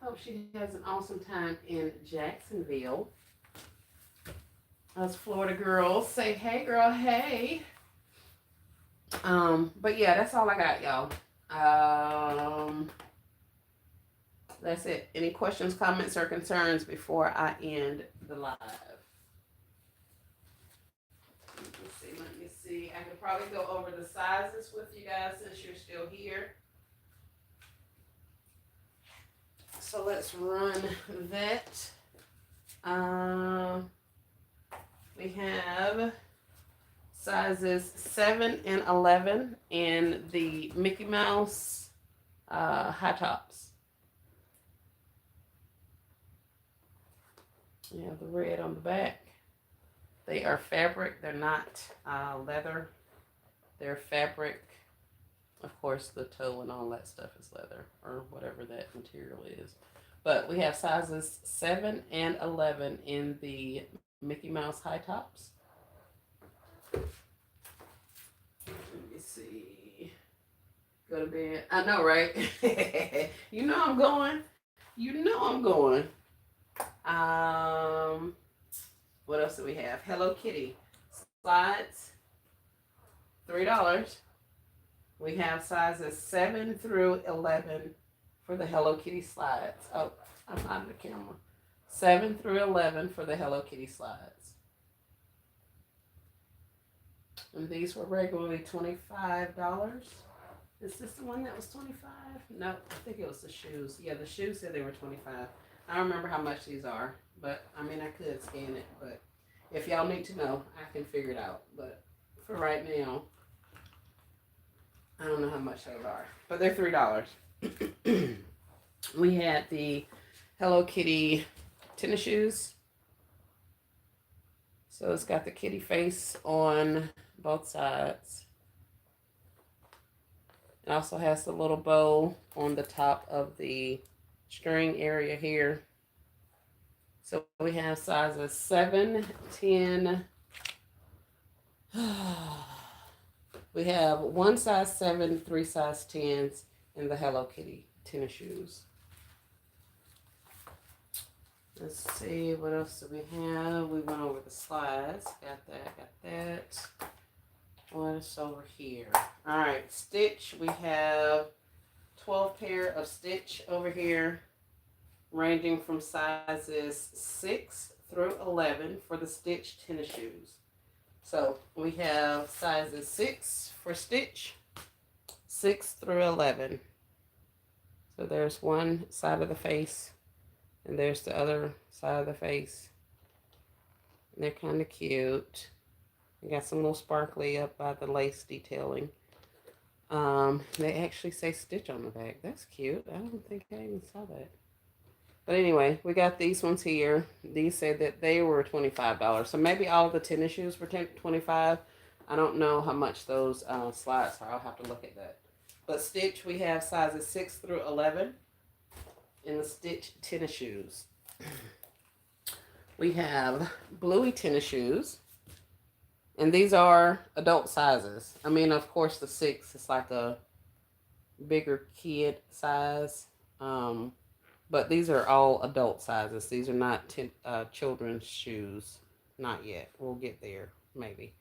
hope she has an awesome time in Jacksonville. Us Florida girls say, "Hey, girl, hey." But yeah, that's all I got, y'all. That's it. Any questions, comments, or concerns before I end the live? Let me see. I could probably go over the sizes with you guys since you're still here. So let's run that. We have sizes 7 and 11 in the Mickey Mouse high tops. You have the red on the back. They are fabric. They're not leather. They're fabric. Of course, the toe and all that stuff is leather or whatever that material is. But we have sizes 7 and 11 in the Mickey Mouse high tops. Let me see. Go to bed. I know, right? You know I'm going. You know I'm going. What else do we have? Hello Kitty slides, $3. We have sizes 7 through 11 for the Hello Kitty slides. Oh, I'm out of the camera. 7 through 11 for the Hello Kitty slides. And these were regularly $25. Is this the one that was 25? No, I think it was the shoes. Yeah, the shoes said they were 25. I don't remember how much these are, but I mean, I could scan it, but if y'all need to know, I can figure it out. But for right now, I don't know how much those are, but they're $3. We had the Hello Kitty tennis shoes. So it's got the kitty face on both sides. It also has the little bow on the top of the string area here. So we have sizes 7, 10. We have one size 7, 3 size 10s in the Hello Kitty tennis shoes. Let's see, what else do we have? We went over the slides. Got that. What's over here? All right, stitch. We have 12 pair of stitch over here, ranging from sizes 6 through 11 for the stitch tennis shoes. So we have sizes 6 for stitch, 6 through 11. So there's one side of the face, and there's the other side of the face. And they're kind of cute. They got some little sparkly up by the lace detailing. They actually say stitch on the back. That's cute. I don't think I even saw that. But anyway, we got these ones here. These said that they were $25. So maybe all of the tennis shoes were $25. I don't know how much those slides are. I'll have to look at that. But stitch, we have sizes 6 through 11 in the stitch tennis shoes. We have bluey tennis shoes. And these are adult sizes. I mean, of course, the 6 is like a bigger kid size. But these are all adult sizes. These are not children's shoes. Not yet. We'll get there, maybe.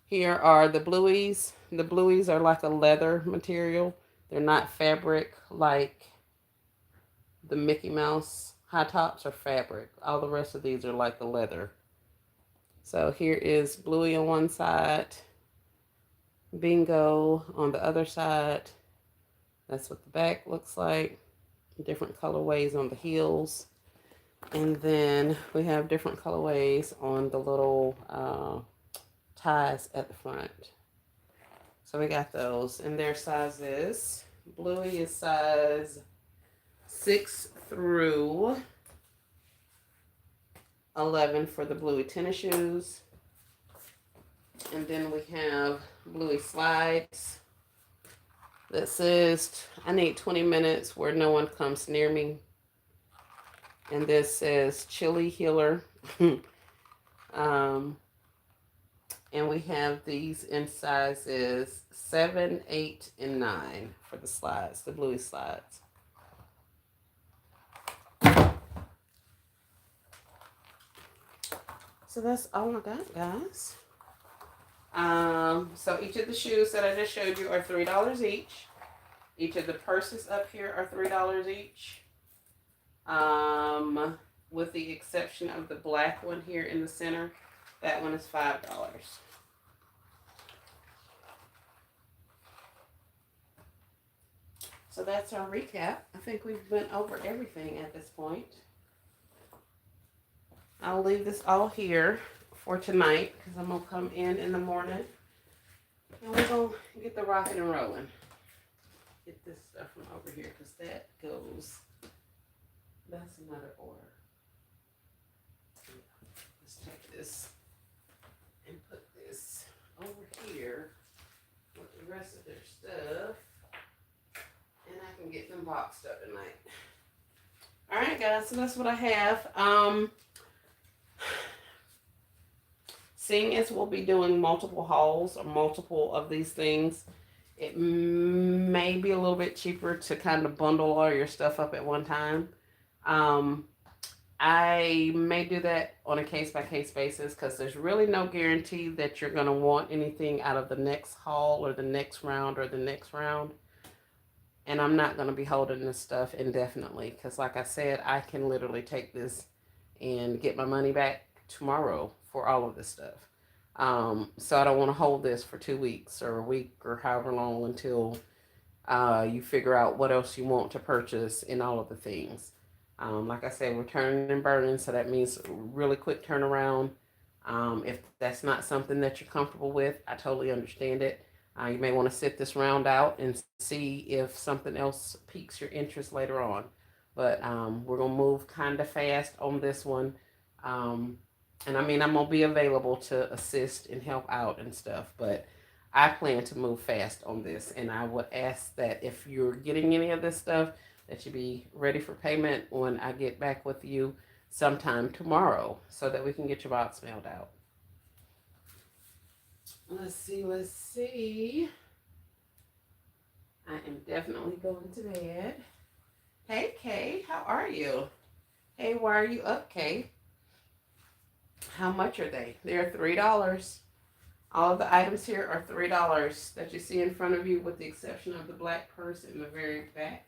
Here are the blueys. The blueys are like a leather material. They're not fabric like the Mickey Mouse high tops are fabric. All the rest of these are like the leather. So here is Bluey on one side, Bingo on the other side. That's what the back looks like. Different colorways on the heels. And then we have different colorways on the little ties at the front. So we got those. And their sizes. Bluey is size 6 through 11 for the Bluey tennis shoes. And then we have Bluey slides that says, I need 20 minutes where no one comes near me. And this says Chili Healer. And we have these in sizes 7, 8, and 9 for the slides, the Bluey slides. So that's all I got, guys. So each of the shoes that I just showed you are $3 each. Each of the purses up here are $3 each. With the exception of the black one here in the center, that one is $5. So that's our recap. I think we've went over everything at this point. I'll leave this all here for tonight because I'm going to come in the morning and we're going to get the rocking and rolling. Get this stuff from over here because that goes, that's another order. Let's take this and put this over here with the rest of their stuff. And I can get them boxed up tonight. Alright guys, so that's what I have. Seeing as we'll be doing multiple hauls or multiple of these things, it may be a little bit cheaper to kind of bundle all your stuff up at one time. I may do that on a case-by-case basis because there's really no guarantee that you're going to want anything out of the next haul or the next round or the next round. And I'm not going to be holding this stuff indefinitely because, like I said, I can literally take this and get my money back tomorrow for all of this stuff. So I don't want to hold this for 2 weeks or a week or however long until you figure out what else you want to purchase in all of the things. Like I said, we're turning and burning, so that means really quick turnaround. If that's not something that you're comfortable with, I totally understand it. You may want to sit this round out and see if something else piques your interest later on. But we're going to move kind of fast on this one. And I mean, I'm going to be available to assist and help out and stuff. But I plan to move fast on this. And I would ask that if you're getting any of this stuff, that you be ready for payment when I get back with you sometime tomorrow so that we can get your box mailed out. Let's see. I am definitely going to bed. Hey, Kay, how are you? Hey, why are you up, Kay? How much are they? They're $3. All of the items here are $3 that you see in front of you with the exception of the black purse in the very back.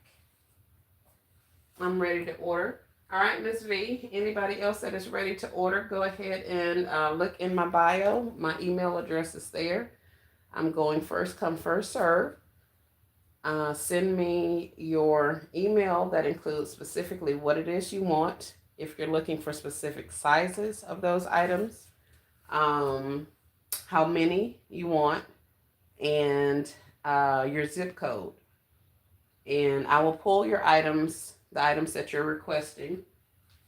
I'm ready to order. All right, Miss V, anybody else that is ready to order, go ahead and look in my bio. My email address is there. I'm going first come, first serve. Send me your email that includes specifically what it is you want. If you're looking for specific sizes of those items, how many you want, and your zip code. And I will pull your items, the items that you're requesting,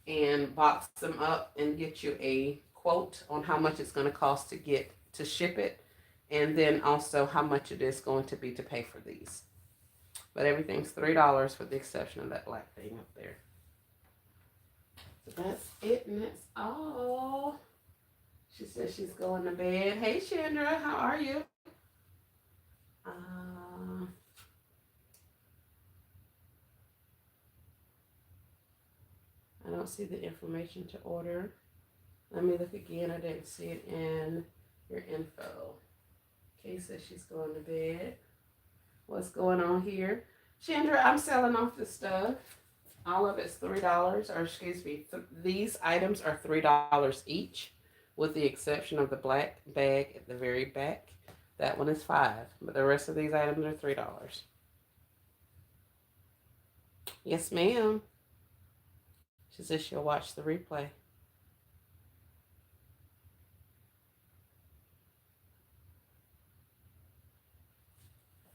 and box them up and get you a quote on how much it's going to cost to ship it, and then also how much it is going to be to pay for these. But everything's $3 with the exception of that black thing up there. So that's it, and that's all. She says she's going to bed. Hey, Chandra, how are you? I don't see the information to order. Let me look again. I didn't see it in your info. Kay says she's going to bed. What's going on here? Chandra, I'm selling off the stuff. All of it's $3, or excuse me, these items are $3 each, with the exception of the black bag at the very back. That one is 5, but the rest of these items are $3. Yes, ma'am. She says she'll watch the replay.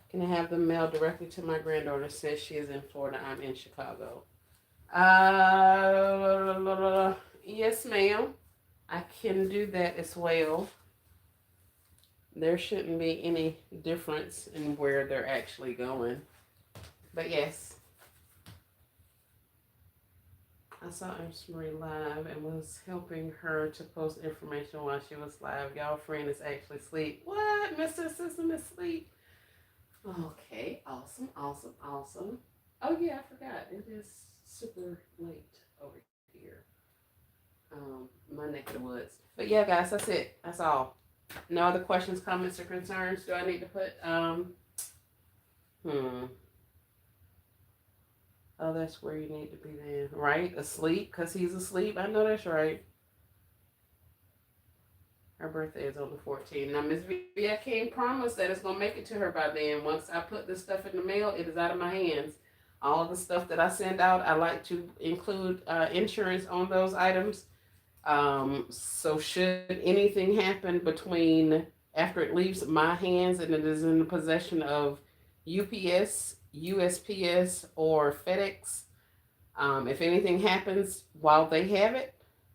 Can I have them mailed directly to my granddaughter? Says she is in Florida. I'm in Chicago. Yes, ma'am. I can do that as well. There shouldn't be any difference in where they're actually going. But yes, I saw Miss Marie live and was helping her to post information while she was live. Y'all friend is actually asleep. What? Mr. Assistant is asleep. Okay, awesome, awesome, awesome. Oh yeah, I forgot. It is super late over here. My neck of the woods. But yeah, guys, that's it. That's all. No other questions, comments, or concerns. Do I need to put Oh, that's where you need to be then, right? Asleep, because he's asleep. I know that's right. Her birthday is on the 14th. Now, Miss V, I can't promise that it's going to make it to her by then. Once I put this stuff in the mail, it is out of my hands. All of the stuff that I send out, I like to include insurance on those items. So should anything happen between after it leaves my hands and it is in the possession of UPS, USPS, or FedEx, if anything happens while they have it,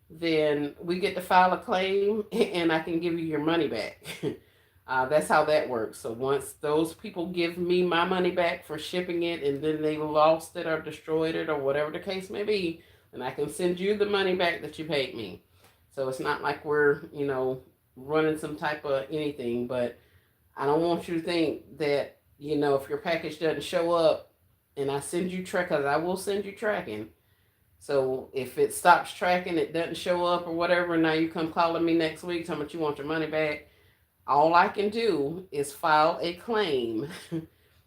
then we get to file a claim and I can give you your money back. That's how that works. So once those people give me my money back for shipping it and then they lost it or destroyed it or whatever the case may be, then I can send you the money back that you paid me. So it's not like we're, running some type of anything, but I don't want you to think that, if your package doesn't show up and I send you because I will send you tracking. So if it stops tracking, it doesn't show up or whatever, and now you come calling me next week telling me you want your money back, all I can do is file a claim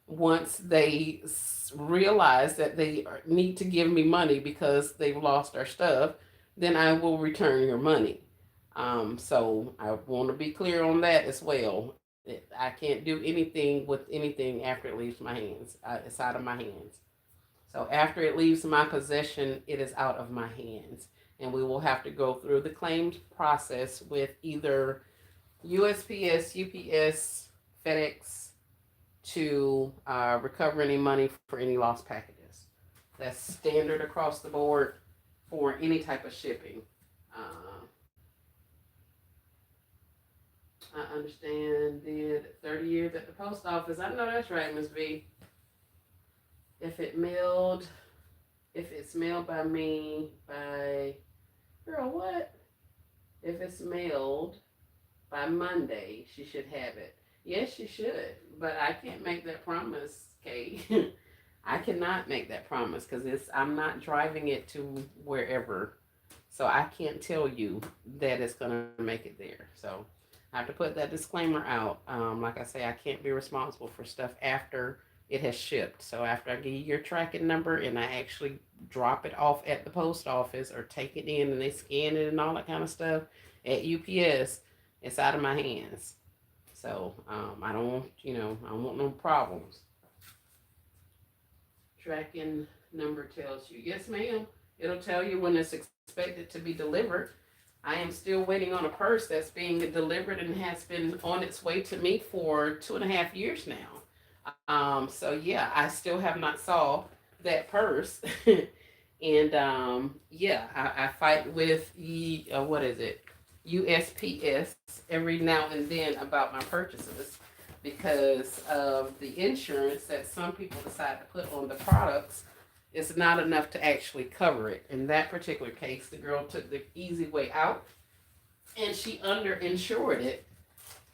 once they realize that they need to give me money because they've lost their stuff, then I will return your money. So I want to be clear on that as well. I can't do anything with anything after it leaves my hands. It's out of my hands. So after it leaves my possession, it is out of my hands. And we will have to go through the claims process with either USPS, UPS, FedEx to recover any money for any lost packages. That's standard across the board for any type of shipping. I understand. Did 30 years at the post office. I know that's right, Miss V. If it mailed, if it's mailed by me by, girl, what? If it's mailed by Monday, she should have it. Yes, she should, but I can't make that promise, Kate. I cannot make that promise because I'm not driving it to wherever, so I can't tell you that it's gonna make it there. So I have to put that disclaimer out. Like I say, I can't be responsible for stuff after it has shipped. So after I give you your tracking number and I actually drop it off at the post office or take it in and they scan it and all that kind of stuff at UPS, it's out of my hands. So I don't want, I don't want no problems. Tracking number tells you, yes, ma'am. It'll tell you when it's expected to be delivered. I am still waiting on a purse that's being delivered and has been on its way to me for 2.5 years now. So yeah, I still have not saw that purse. And yeah, I fight with what is it? USPS every now and then about my purchases because of the insurance that some people decide to put on the products. It's not enough to actually cover it. In that particular case, the girl took the easy way out and she underinsured it.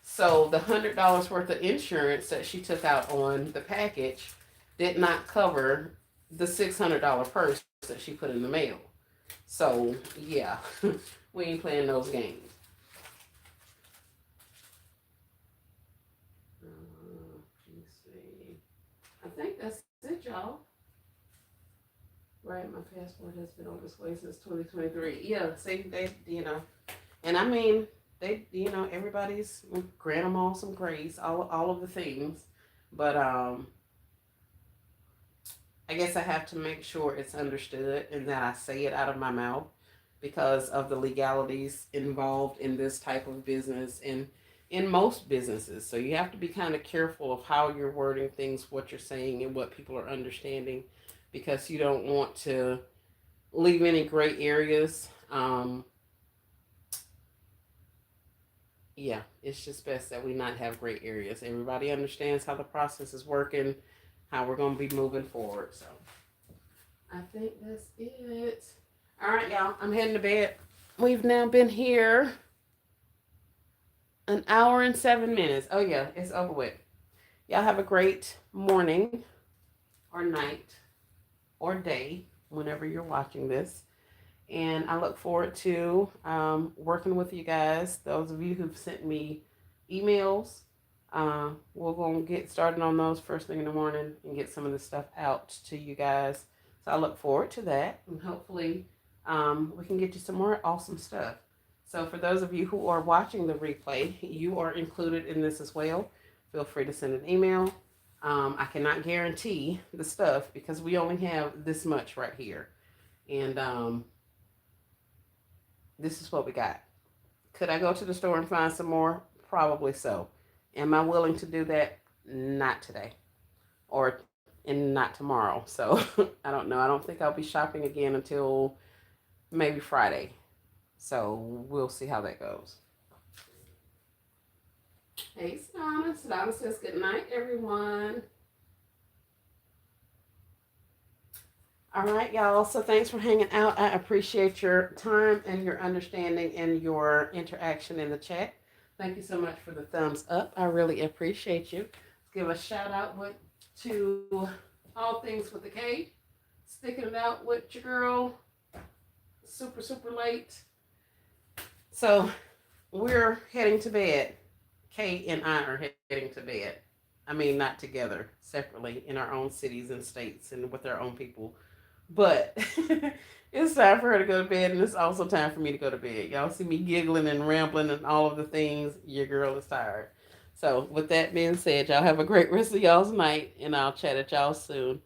So the $100 worth of insurance that she took out on the package did not cover the $600 purse that she put in the mail. So yeah, we ain't playing those games. Let me see. I think that's it, y'all. Right, my passport has been on this way since 2023. Yeah, see, and I mean, everybody's grant them all some grace, all of the things, but I guess I have to make sure it's understood and that I say it out of my mouth because of the legalities involved in this type of business and in most businesses. So you have to be kind of careful of how you're wording things, what you're saying, and what people are understanding because you don't want to leave any gray areas. Yeah, it's just best that we not have gray areas. Everybody understands how the process is working, how we're going to be moving forward. So I think that's it. All right, y'all. I'm heading to bed. We've now been here an hour and 7 minutes. Oh, yeah, it's over with. Y'all have a great morning or night or day whenever you're watching this. And I look forward to working with you guys. Those of you who've sent me emails, we're going to get started on those first thing in the morning and get some of this stuff out to you guys. So I look forward to that. And hopefully we can get you some more awesome stuff. So for those of you who are watching the replay, you are included in this as well. Feel free to send an email. I cannot guarantee the stuff because we only have this much right here. And this is what we got. Could I go to the store and find some more? Probably so. Am I willing to do that? Not today. And not tomorrow. So I don't know. I don't think I'll be shopping again until maybe Friday. So we'll see how that goes. Hey, Sedona. Sedona says good night, everyone. All right, y'all. So thanks for hanging out. I appreciate your time and your understanding and your interaction in the chat. Thank you so much for the thumbs up. I really appreciate you. Let's give a shout out to All Things with the K. Sticking it out with your girl. Super, super late. So we're heading to bed. Kay and I are heading to bed. I mean, not together, separately in our own cities and states and with our own people. But it's time for her to go to bed, and it's also time for me to go to bed. Y'all see me giggling and rambling and all of the things. Your girl is tired. So with that being said, y'all have a great rest of y'all's night, and I'll chat at y'all soon.